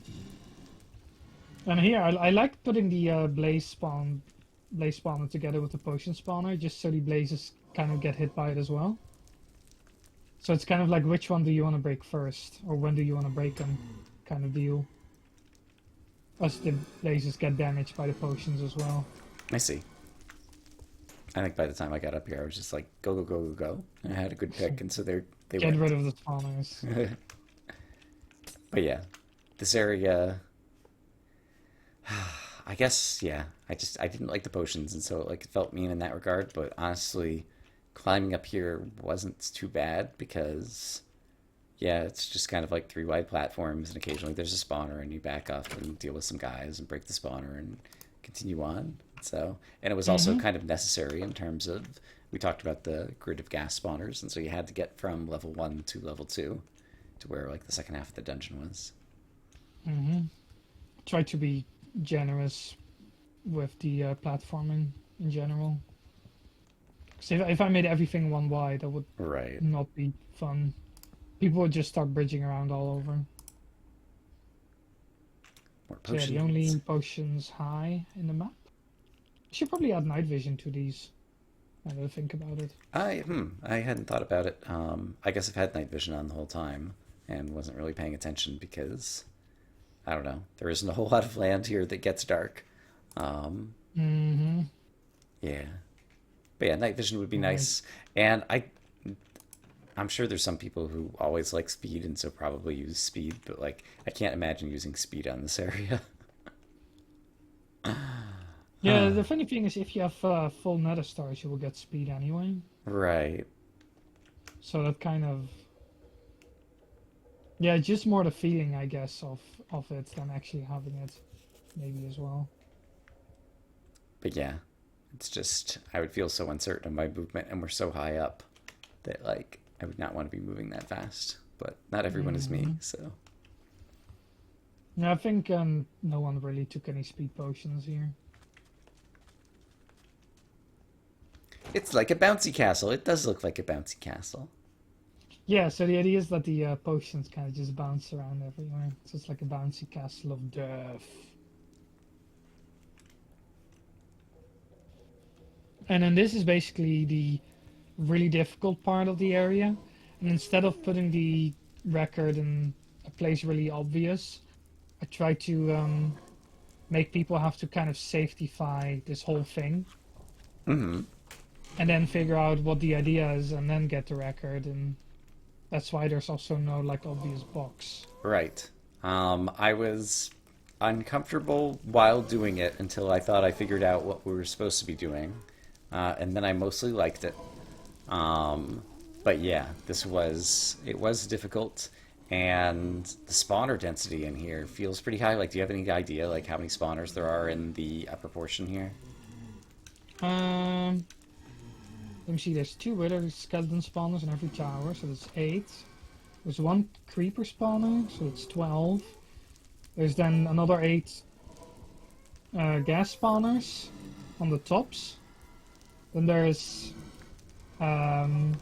Speaker 2: And here I like putting the blaze spawner together with the potion spawner, just so the blazes kind of get hit by it as well. So it's kind of like which one do you want to break first, or when do you want to break them, kind of deal. As the blazes get damaged by the potions as well.
Speaker 1: I see. I think by the time I got up here, I was just like, go, go, go, go, go. And I had a good pick, and so they
Speaker 2: Get
Speaker 1: went.
Speaker 2: rid of the spawners.
Speaker 1: But yeah, this area, I guess, yeah. I didn't like the potions, and so like it felt mean in that regard. But honestly, climbing up here wasn't too bad because, yeah, it's just kind of like three wide platforms, and occasionally there's a spawner, and you back up and deal with some guys and break the spawner and continue on. So, and it was also
Speaker 2: Mm-hmm.
Speaker 1: kind of necessary in terms of we talked about the grid of gas spawners, and so you had to get from level 1 to level 2 to where like the second half of the dungeon was.
Speaker 2: Mm-hmm. Try to be generous with the platforming in general. Because if I made everything one wide, that would
Speaker 1: Right.
Speaker 2: not be fun. People would just start bridging around all over.
Speaker 1: More
Speaker 2: So yeah, the
Speaker 1: potions.
Speaker 2: only potions high in the map. Should probably add night vision to these. Now that I think about it.
Speaker 1: I hadn't thought about it. I guess I've had night vision on the whole time and wasn't really paying attention because I don't know. There isn't a whole lot of land here that gets dark. Um,
Speaker 2: Mm-hmm.
Speaker 1: yeah, but yeah, night vision would be
Speaker 2: Right.
Speaker 1: nice. And I'm sure there's some people who always like speed and so probably use speed, but like I can't imagine using speed on this area.
Speaker 2: Yeah, the funny thing is, if you have full nether stars, you will get speed anyway.
Speaker 1: Right.
Speaker 2: So that kind of, yeah, just more the feeling, I guess, of it than actually having it, maybe as well.
Speaker 1: But yeah, it's just I would feel so uncertain of my movement, and we're so high up that like I would not want to be moving that fast. But not everyone is me,
Speaker 2: Hmm.
Speaker 1: so
Speaker 2: Yeah, I think no one really took any speed potions here.
Speaker 1: it's like a bouncy castle. It does look like a bouncy castle.
Speaker 2: Yeah, so the idea is that the potions kind of just bounce around everywhere. So it's like a bouncy castle of death. And then this is basically the really difficult part of the area. And instead of putting the record in a place really obvious, I try to make people have to kind of safetyfy this whole thing
Speaker 1: Mm-hmm.
Speaker 2: and then figure out what the idea is and then get the record. And that's why there's also no like obvious box.
Speaker 1: Right. I was uncomfortable while doing it until I thought I figured out what we were supposed to be doing, and then I mostly liked it. Um, but yeah, it was difficult, and the spawner density in here feels pretty high. Like, do you have any idea like how many spawners there are in the upper portion here?
Speaker 2: Um, Let me see, there's two wither skeleton spawners in every tower, so that's 8. There's one creeper spawner, so that's 12. There's then another 8 gas spawners on the tops. Then there's um,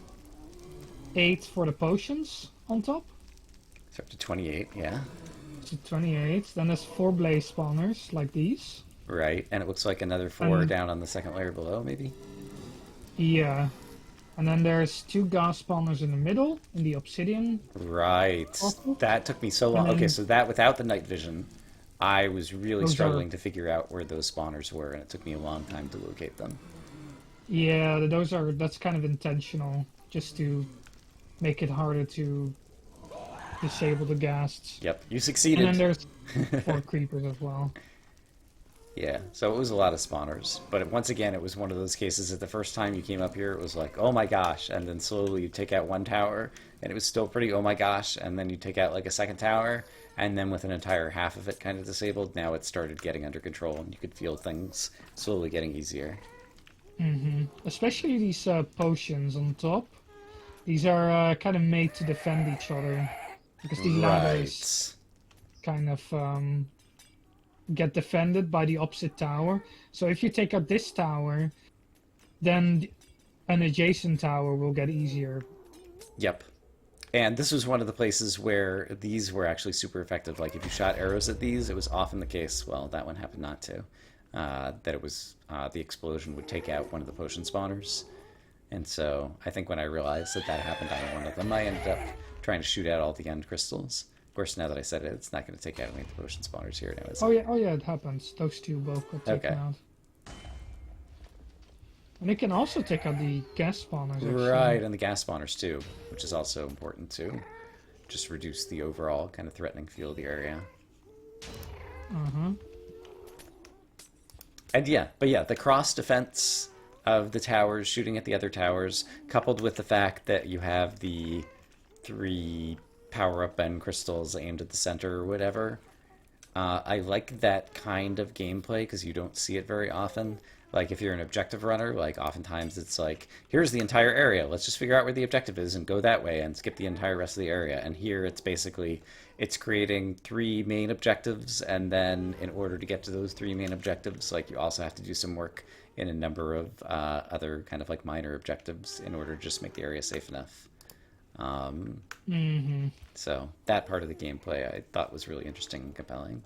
Speaker 2: 8 for the potions on top.
Speaker 1: So up to 28, yeah.
Speaker 2: So 28. Then there's 4 blaze spawners like these.
Speaker 1: Right, and it looks like another 4
Speaker 2: And
Speaker 1: down on the second layer below, maybe?
Speaker 2: yeah. And then there's 2 gas spawners in the middle in the obsidian.
Speaker 1: Right.
Speaker 2: Awful.
Speaker 1: That took me so
Speaker 2: And
Speaker 1: long. Okay,
Speaker 2: then
Speaker 1: so that without the night vision, I was really
Speaker 2: those are,
Speaker 1: struggling to figure out where those spawners were, and it took me a long time to locate them.
Speaker 2: yeah, that's kind of intentional, just to make it harder to disable the ghasts.
Speaker 1: Yep, you
Speaker 2: And then
Speaker 1: succeeded.
Speaker 2: there's 4 creepers as well.
Speaker 1: Yeah, so it was a lot of spawners. But once again, it was one of those cases that the first time you came up here, it was like, oh my gosh. And then slowly you take out one tower, and it was still pretty oh my gosh. And then you take out like a second tower, and then with an entire half of it kind of disabled, now it started getting under control, and you could feel things slowly getting easier.
Speaker 2: Especially these potions on top. These are kind of made to defend each other. Because these ladders
Speaker 1: Right.
Speaker 2: kind of get defended by the opposite tower. So if you take out this tower, then an adjacent tower will get easier.
Speaker 1: Yep. And this was one of the places where these were actually super effective. Like if you shot arrows at these, it was often the case. Well, that one happened not to. That it was the explosion would take out one of the potion spawners. And so I think when I realized that that happened on one of them, I ended up trying to shoot out all the end crystals. Of course, now that I said it, it's not going to take out any of the potion spawners here now, is it?
Speaker 2: Oh yeah, it happens. Those 2 both got taken
Speaker 1: Okay.
Speaker 2: out. And it can also take out the gas spawners, actually.
Speaker 1: Right, and the gas spawners too, which is also important too. Just reduce the overall kind of threatening feel of the area.
Speaker 2: Uh-huh.
Speaker 1: And yeah, but yeah, the cross defense of the towers, shooting at the other towers, coupled with the fact that you have the 3 power-up end crystals aimed at the center or whatever. I like that kind of gameplay because you don't see it very often. Like if you're an objective runner, like oftentimes it's like, here's the entire area. Let's just figure out where the objective is and go that way and skip the entire rest of the area. And here it's basically, it's creating 3 main objectives, and then in order to get to those 3 main objectives, like you also have to do some work in a number of other kind of like minor objectives in order to just make the area safe enough. So that part of the gameplay I thought was really interesting and compelling.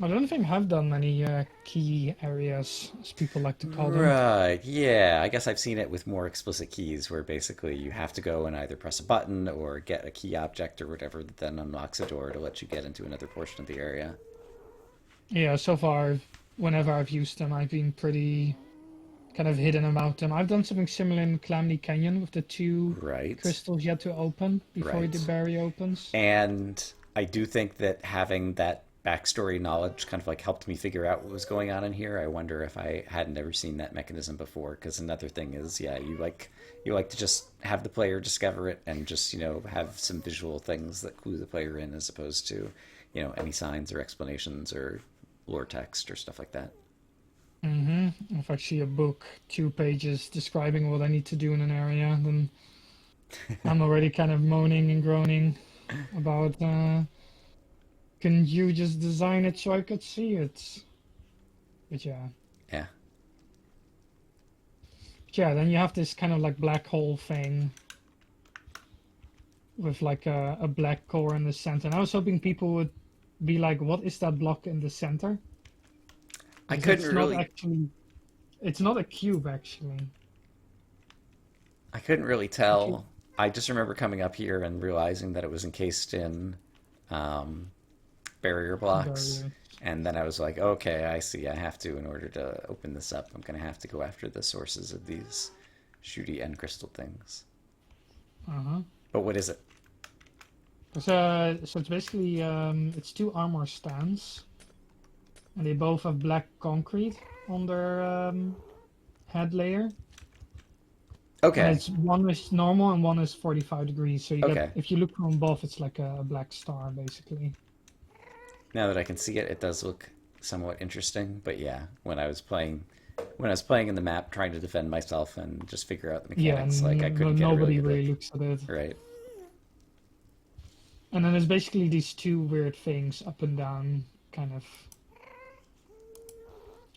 Speaker 2: I don't think I've done many key areas, as people like to call them.
Speaker 1: Right, yeah. I guess I've seen it with more explicit keys where basically you have to go and either press a button or get a key object or whatever that then unlocks a door to let you get into another portion of the area.
Speaker 2: Yeah, so far, whenever I've used them, I've been pretty kind of hidden about them. I've done something similar in Calamity Canyon with the 2
Speaker 1: Right,
Speaker 2: crystals yet to open before
Speaker 1: right.
Speaker 2: the berry opens.
Speaker 1: And I do think that having that backstory knowledge kind of like helped me figure out what was going on in here. I wonder if I hadn't ever seen that mechanism before, because another thing is, yeah, you like to just have the player discover it and just, you know, have some visual things that clue the player in as opposed to, you know, any signs or explanations or lore text or stuff like that.
Speaker 2: If I see a book, 2 pages describing what I need to do in an area, then I'm already kind of moaning and groaning about, can you just design it so I could see it? But yeah.
Speaker 1: Yeah.
Speaker 2: But yeah, then you have this kind of like black hole thing with like a black core in the center. And I was hoping people would be like, what is that block in the center?
Speaker 1: I
Speaker 2: Because
Speaker 1: couldn't
Speaker 2: it's not
Speaker 1: really
Speaker 2: actually, it's not a cube actually.
Speaker 1: I couldn't really tell. I just remember coming up here and realizing that it was encased in barrier blocks.
Speaker 2: Barrier.
Speaker 1: And then I was like, okay, I see. I have to, in order to open this up, I'm going to have to go after the sources of these shooty end crystal things.
Speaker 2: Uh-huh.
Speaker 1: But what is it?
Speaker 2: So it's basically, it's 2 armor stands. And they both have black concrete on their head layer.
Speaker 1: Okay.
Speaker 2: And it's one is normal and one is 45 degrees. So you
Speaker 1: Okay.
Speaker 2: get, if you look from above, it's like a black star, basically.
Speaker 1: Now that I can see it, it does look somewhat interesting. But yeah, when I was playing in the map, trying to defend myself and just figure out the
Speaker 2: Yeah,
Speaker 1: mechanics, like I couldn't get a
Speaker 2: nobody
Speaker 1: really
Speaker 2: really
Speaker 1: good
Speaker 2: looks at it.
Speaker 1: right.
Speaker 2: And then there's basically these 2 weird things up and down, kind of,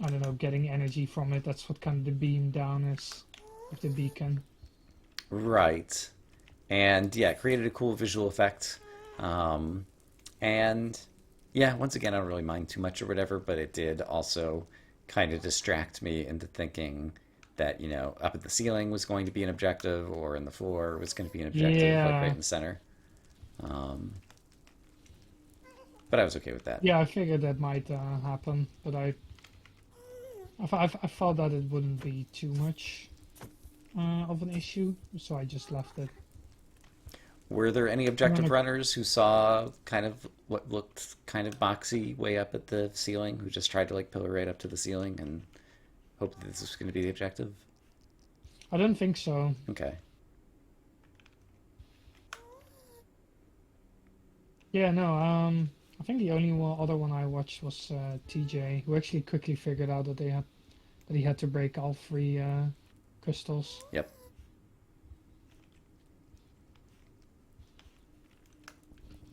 Speaker 2: I don't know, getting energy from it. That's what kind of the beam down is, of the beacon.
Speaker 1: Right. And yeah, it created a cool visual effect. And yeah, once again, I don't really mind too much or whatever, but it did also kind of distract me into thinking that, up at the ceiling was going to be an objective, or in the floor was going to be an objective, like right
Speaker 2: Yeah,
Speaker 1: in the center. Um, but I was okay with that.
Speaker 2: yeah, I figured that might happen, but I thought that it wouldn't be too much of an issue, so I just left it.
Speaker 1: Were there any
Speaker 2: And then
Speaker 1: objective runners who saw kind of what looked kind of boxy way up at the ceiling, who just tried to like pillar right up to the ceiling and hoped that this was going to be the objective?
Speaker 2: I don't think so.
Speaker 1: Okay.
Speaker 2: Yeah, no. I think the only other one I watched was TJ, who actually quickly figured out that he had to break all three crystals.
Speaker 1: Yep.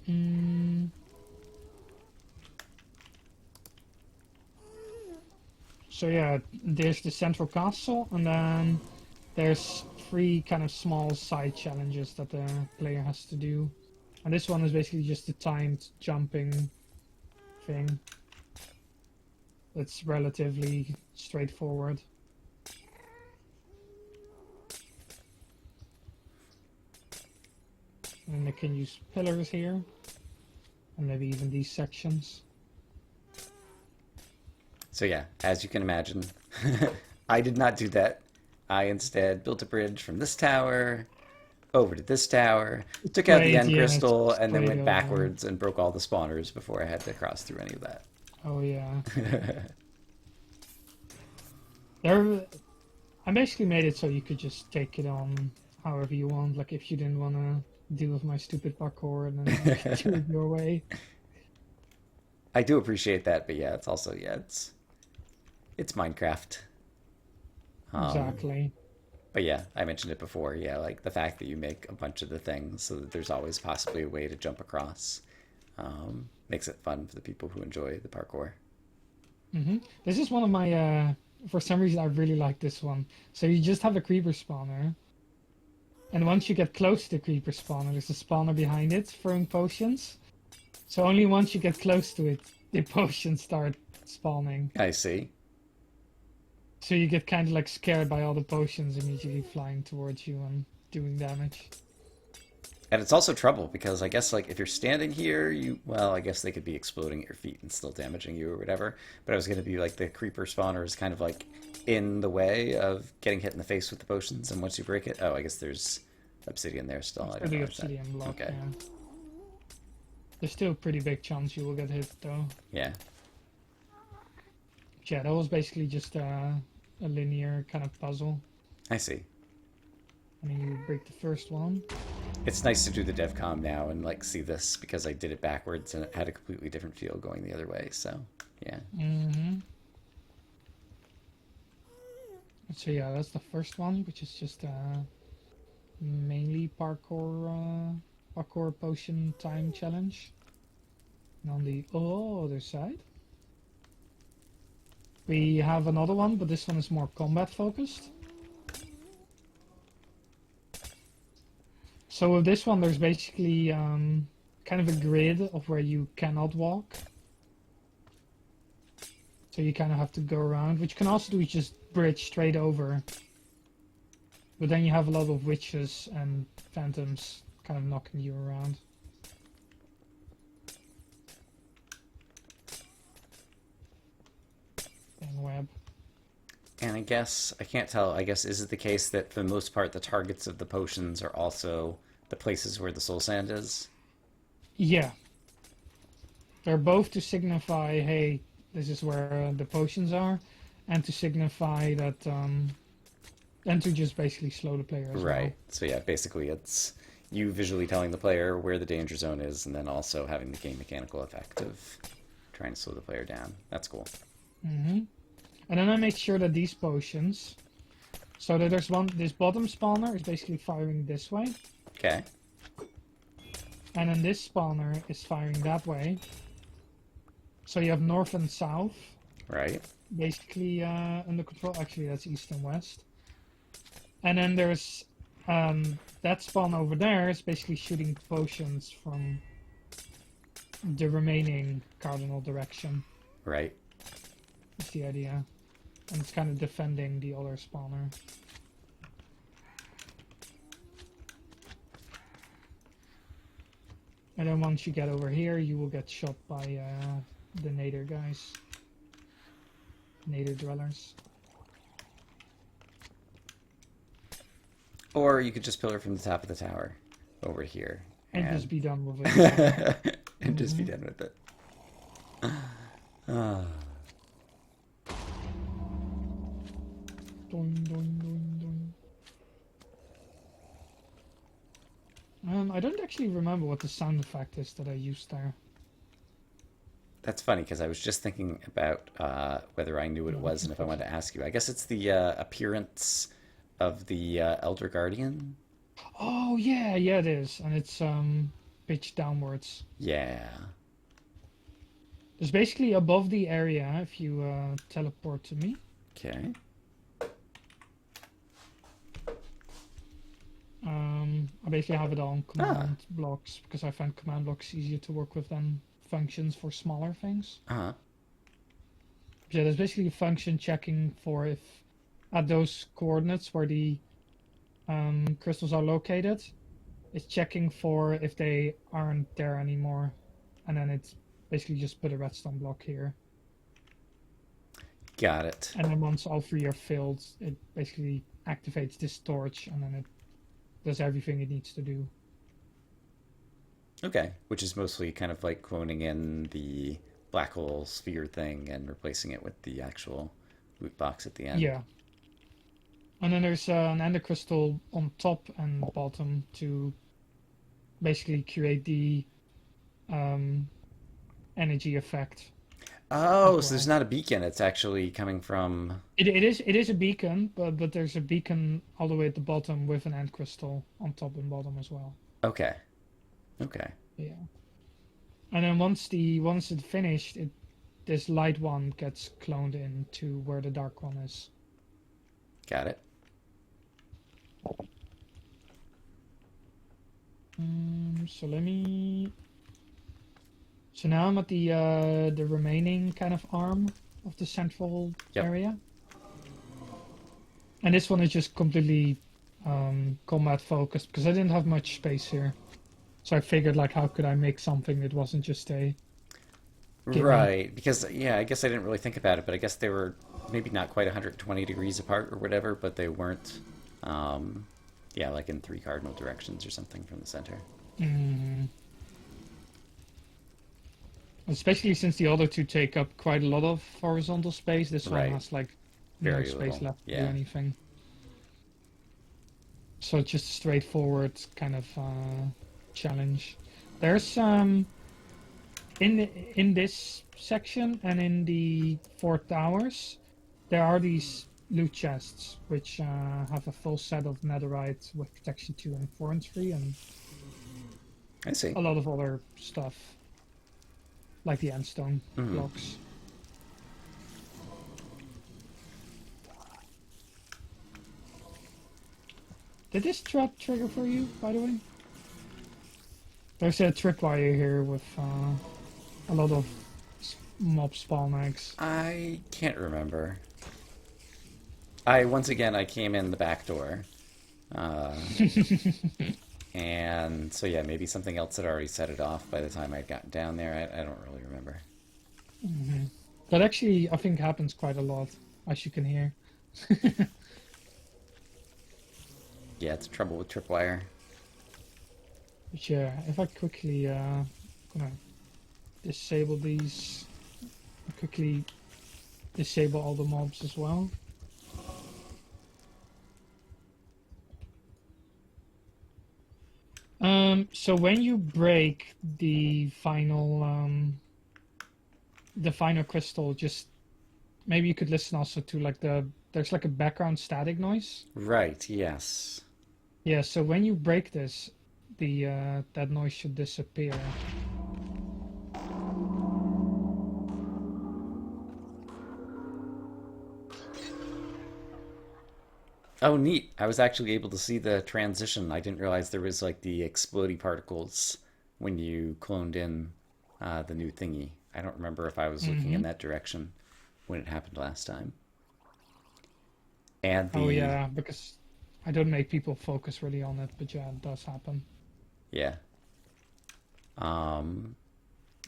Speaker 2: Mm. So yeah, there's the central castle, and then there's three kind of small side challenges that the player has to do. And this one is basically just a timed jumping thing. It's relatively straightforward. And they can use pillars here, and maybe even these sections.
Speaker 1: So yeah, as you can imagine, I did not do that. I instead built a bridge from this tower over to this tower, took out the
Speaker 2: Straight,
Speaker 1: end
Speaker 2: yeah, it's
Speaker 1: crystal, and then
Speaker 2: straight
Speaker 1: went
Speaker 2: over.
Speaker 1: backwards and broke all the spawners before I had to cross through any of that.
Speaker 2: Oh yeah. There, I basically made it so you could just take it on however you want. Like if you didn't want to deal with my stupid parkour, and then you could do it your way.
Speaker 1: I do appreciate that, but yeah, it's also it's Minecraft. Um,
Speaker 2: Exactly.
Speaker 1: but yeah, I mentioned it before. Yeah, like the fact that you make a bunch of the things so that there's always possibly a way to jump across makes it fun for the people who enjoy the parkour.
Speaker 2: This is one of my. For some reason, I really like this one. So you just have a creeper spawner, and once you get close to the creeper spawner, there's a spawner behind it throwing potions. So only once you get close to it, the potions start spawning.
Speaker 1: I see.
Speaker 2: So you get kind of like scared by all the potions immediately flying towards you and doing damage.
Speaker 1: And it's also trouble because I guess like if you're standing here, I guess they could be exploding at your feet and still damaging you or whatever. But I was going to be like the creeper spawner is kind of like in the way of getting hit in the face with the potions, and once you break it, oh, I guess there's obsidian there still. I
Speaker 2: For
Speaker 1: don't
Speaker 2: the
Speaker 1: know
Speaker 2: obsidian block,
Speaker 1: Okay.
Speaker 2: yeah. There's still a pretty big chance you will get hit though.
Speaker 1: Yeah.
Speaker 2: Yeah, that was basically just a linear kind of puzzle.
Speaker 1: I see.
Speaker 2: I mean, you break the first one.
Speaker 1: It's nice to do the DevCom now and like see this because I did it backwards and it had a completely different feel going the other way. So yeah.
Speaker 2: So yeah, that's the first one, which is just mainly parkour potion time challenge. And on the other side, we have another one, but this one is more combat focused. So with this one, there's basically kind of a grid of where you cannot walk. So you kind of have to go around, which you can also do is just bridge straight over. But then you have a lot of witches and phantoms kind of knocking you around. And web.
Speaker 1: And I guess I can't tell. I guess is it the case that for the most part the targets of the potions are also the places where the soul sand is?
Speaker 2: Yeah. They're both to signify, hey, this is where the potions are, and to signify that, and to just basically slow the player as well.
Speaker 1: Right. So yeah, basically it's you visually telling the player where the danger zone is, and then also having the game mechanical effect of trying to slow the player down. That's cool.
Speaker 2: And then I make sure that these potions, so that there's one, this bottom spawner is basically firing this way,
Speaker 1: Okay.
Speaker 2: and then this spawner is firing that way. So you have north and south,
Speaker 1: Right.
Speaker 2: basically under control. Actually, that's east and west. And then there's that spawn over there is basically shooting potions from the remaining cardinal direction.
Speaker 1: Right.
Speaker 2: Is the idea, and it's kind of defending the other spawner. And then once you get over here, you will get shot by the Nader guys. Nader dwellers.
Speaker 1: Or you could just pillar from the top of the tower over here.
Speaker 2: And just be done with it.
Speaker 1: And just be done with it. Ah.
Speaker 2: Doing, doing, doing, doing. I don't actually remember what the sound effect is that I used there.
Speaker 1: That's funny because I was just thinking about whether I knew what it was and if I wanted to ask you. I guess it's the appearance of the Elder Guardian.
Speaker 2: Oh yeah, yeah it is, and it's pitched downwards.
Speaker 1: Yeah.
Speaker 2: It's basically above the area if you teleport to me.
Speaker 1: Okay.
Speaker 2: I basically have it on command blocks because I find command blocks easier to work with than functions for smaller things.
Speaker 1: Uh-huh.
Speaker 2: Yeah, there's basically a function checking for if at those coordinates where the crystals are located, it's checking for if they aren't there anymore, and then it's basically just put a redstone block here.
Speaker 1: Got it.
Speaker 2: And then once all three are filled, it basically activates this torch, and then it does everything it needs to do.
Speaker 1: Okay, which is mostly kind of like cloning in the black hole sphere thing and replacing it with the actual loot box at the end.
Speaker 2: Yeah. And then there's an ender crystal on top and bottom to basically create the energy effect.
Speaker 1: Oh, so there's not a beacon. It's actually coming from...
Speaker 2: It is a beacon, but there's a beacon all the way at the bottom with an end crystal on top and bottom as well.
Speaker 1: Okay. Okay.
Speaker 2: Yeah. And then once it's finished, this light one gets cloned into where the dark one is.
Speaker 1: Got it.
Speaker 2: So let me. So now I'm at the remaining kind of arm of the central area, and this one is just completely combat focused because I didn't have much space here. So I figured, like, how could I make something that wasn't just a...
Speaker 1: Right, because, yeah, I guess I didn't really think about it, but I guess they were maybe not quite 120 degrees apart or whatever, but they weren't, yeah, like in 3 cardinal directions or something from the center.
Speaker 2: Mm-hmm. Especially since the other two take up quite a lot of horizontal space, this one has, like, no space left to do anything. So it's just a straightforward kind of challenge. There's in this section and in the 4 towers, there are these loot chests which have a full set of netherite with protection 2 and thorns 3 and
Speaker 1: I see.
Speaker 2: A lot of other stuff like the endstone blocks. Did this trap trigger for you, by the way? There's a tripwire here with a lot of mob spawn eggs.
Speaker 1: I can't remember. Once again, I came in the back door. And so, yeah, maybe something else had already set it off by the time I'd gotten down there. I don't really remember.
Speaker 2: Mm-hmm. That actually, I think, happens quite a lot, as you can hear.
Speaker 1: Yeah, it's trouble with tripwire.
Speaker 2: But yeah, if I quickly gonna disable these, quickly disable all the mobs as well. So when you break the final crystal, just maybe you could listen also to like there's like a background static noise.
Speaker 1: Right. Yes.
Speaker 2: Yeah. So when you break this, that noise should disappear.
Speaker 1: Oh, neat. I was actually able to see the transition. I didn't realize there was like the explodey particles when you cloned in the new thingy. I don't remember if I was looking in
Speaker 2: Mm-hmm.
Speaker 1: that direction when it happened last time. And
Speaker 2: Oh
Speaker 1: the,
Speaker 2: yeah, because I don't make people focus really on it, but yeah, it does happen.
Speaker 1: yeah. Um,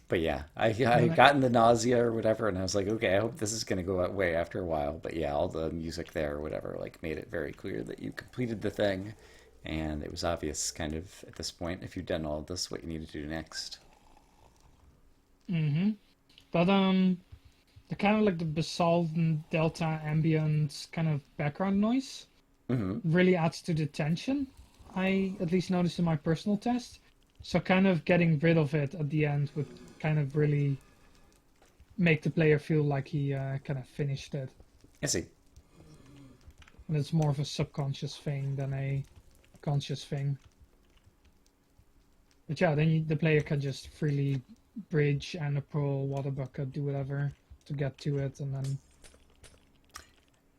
Speaker 1: but yeah, I
Speaker 2: And
Speaker 1: I
Speaker 2: then
Speaker 1: gotten the nausea or whatever, and I was like, okay, I hope this is gonna go away after a while. But yeah, all the music there or whatever like made it very clear that you completed the thing, and it was obvious kind of at this point if you'd done all of this what you needed to do next.
Speaker 2: mm-hmm. But the kind of like the basalt and delta ambient kind of background noise
Speaker 1: Hmm.
Speaker 2: really adds to the tension. I at least noticed in my personal test. So kind of getting rid of it at the end would kind of really make the player feel like he kind of finished it.
Speaker 1: I see.
Speaker 2: And it's more of a subconscious thing than a conscious thing. But yeah, then the player can just freely bridge and a pearl, water bucket, do whatever to get to it, and then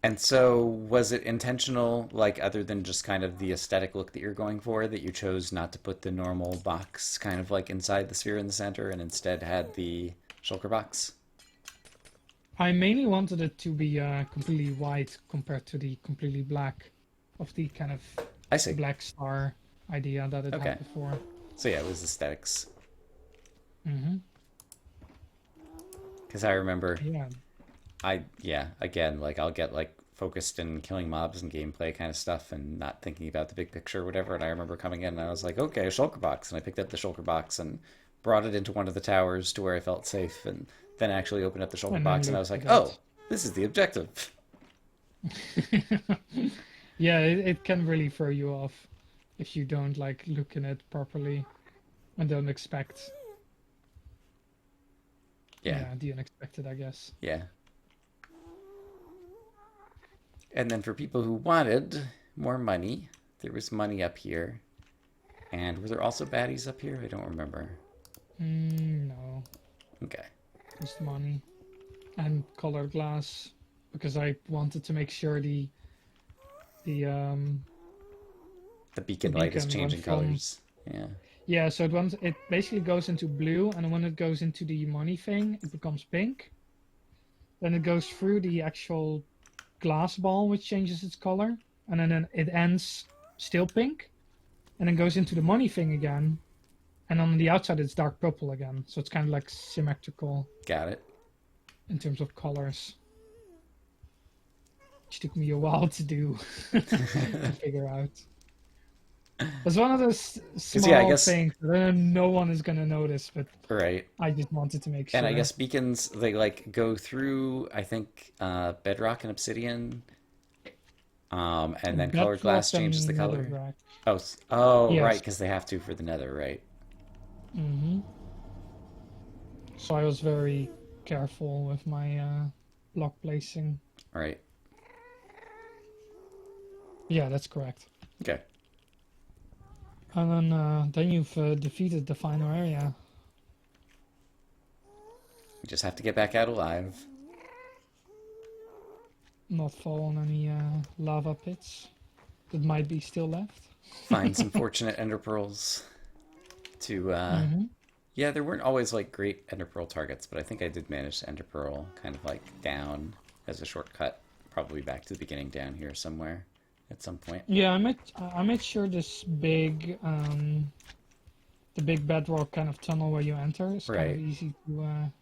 Speaker 1: And so, was it intentional, like other than just kind of the aesthetic look that you're going for, that you chose not to put the normal box kind of like inside the sphere in the center and instead had the shulker box?
Speaker 2: I mainly wanted it to be completely white compared to the completely black of the kind of
Speaker 1: I see.
Speaker 2: black star idea that it
Speaker 1: Okay.
Speaker 2: had before.
Speaker 1: So yeah, it was aesthetics.
Speaker 2: Hmm.
Speaker 1: Because I remember,
Speaker 2: Yeah,
Speaker 1: yeah, again, like I'll get like focused in killing mobs and gameplay kind of stuff and not thinking about the big picture or whatever. And I remember coming in and I was like, okay, a shulker box. And I picked up the shulker box and brought it into one of the towers to where I felt safe. And then actually opened up the shulker
Speaker 2: and then
Speaker 1: box and I
Speaker 2: looked
Speaker 1: was like,
Speaker 2: at
Speaker 1: oh,
Speaker 2: it.
Speaker 1: this is the objective.
Speaker 2: Yeah, it can really throw you off if you don't like look in it properly and don't expect,
Speaker 1: Yeah,
Speaker 2: yeah, the unexpected, I guess.
Speaker 1: yeah. And then for people who wanted more money, there was money up here. And were there also baddies up here? I don't remember.
Speaker 2: No,
Speaker 1: Okay.
Speaker 2: just money and colored glass because I wanted to make sure the
Speaker 1: The
Speaker 2: the
Speaker 1: beacon light is
Speaker 2: beacon went
Speaker 1: changing
Speaker 2: from,
Speaker 1: colors. Yeah.
Speaker 2: yeah, so it basically goes into blue, and when it goes into the money thing, it becomes pink. Then it goes through the actual glass ball, which changes its color, and then it ends still pink, and then goes into the money thing again, and on the outside it's dark purple again. So it's kind of like symmetrical
Speaker 1: Got it.
Speaker 2: in terms of colors, which took me a while to do to figure out. It's one of those
Speaker 1: Because, yeah, I
Speaker 2: small
Speaker 1: guess,
Speaker 2: things that no one is gonna notice, but
Speaker 1: right.
Speaker 2: I just wanted to make
Speaker 1: And I
Speaker 2: sure.
Speaker 1: guess beacons, they like go through, I think, bedrock and obsidian. And then colored glass
Speaker 2: Bedrock
Speaker 1: changes the
Speaker 2: and
Speaker 1: color.
Speaker 2: netherrack.
Speaker 1: Oh, oh, right,
Speaker 2: Yes.
Speaker 1: because they have to for the nether, right?
Speaker 2: Hmm. So I was very careful with my block placing.
Speaker 1: Right.
Speaker 2: Yeah, that's correct.
Speaker 1: Okay.
Speaker 2: And then you've defeated the final area.
Speaker 1: We just have to get back out alive.
Speaker 2: Not fall on any lava pits that might be still left.
Speaker 1: Find some fortunate ender pearls to
Speaker 2: Hmm.
Speaker 1: yeah, there weren't always like great ender pearl targets, but I think I did manage to ender pearl kind of like down as a shortcut, probably back to the beginning down here somewhere at some point.
Speaker 2: Yeah, I made sure this big the big bedrock kind of tunnel where you enter is kind of
Speaker 1: Right.
Speaker 2: easy to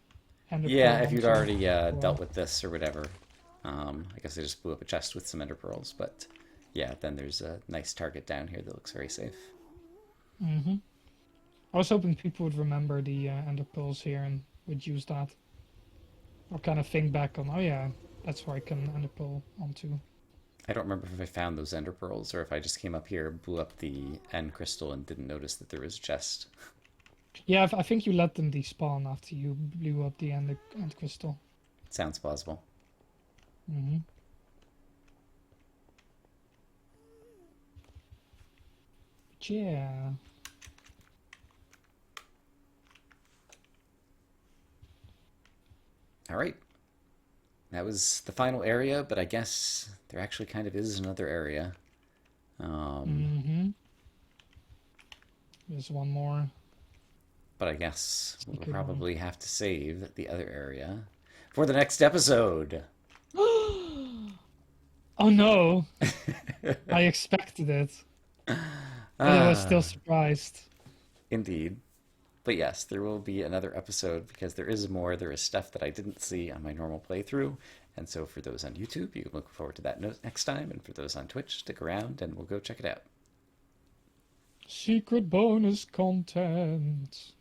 Speaker 2: ender
Speaker 1: Yeah,
Speaker 2: pearl
Speaker 1: if you'd
Speaker 2: onto as
Speaker 1: already dealt
Speaker 2: well.
Speaker 1: with this or whatever. I guess I just blew up a chest with some ender pearls, but yeah, then there's a nice target down here that looks very safe.
Speaker 2: Hmm. I was hoping people would remember the ender pearls here and would use that, or kind of think back on, oh yeah, that's where I can ender pearl onto.
Speaker 1: I don't remember if I found those ender pearls or if I just came up here, blew up the end crystal, and didn't notice that there was a chest.
Speaker 2: Yeah, I think you let them despawn after you blew up the end crystal.
Speaker 1: Sounds plausible.
Speaker 2: Hmm. Yeah.
Speaker 1: All right. that was the final area, but I guess there actually kind of is another area.
Speaker 2: Mm-hmm. There's one more.
Speaker 1: But I guess we'll
Speaker 2: Secret one.
Speaker 1: probably have to save the other area for the next episode.
Speaker 2: Oh no! I expected it, but I was still
Speaker 1: Ah,
Speaker 2: surprised.
Speaker 1: indeed. But yes, there will be another episode because there is more. There is stuff that I didn't see on my normal playthrough. And so for those on YouTube, you can look forward to that next time. And for those on Twitch, stick around and we'll go check it out.
Speaker 2: Secret bonus content.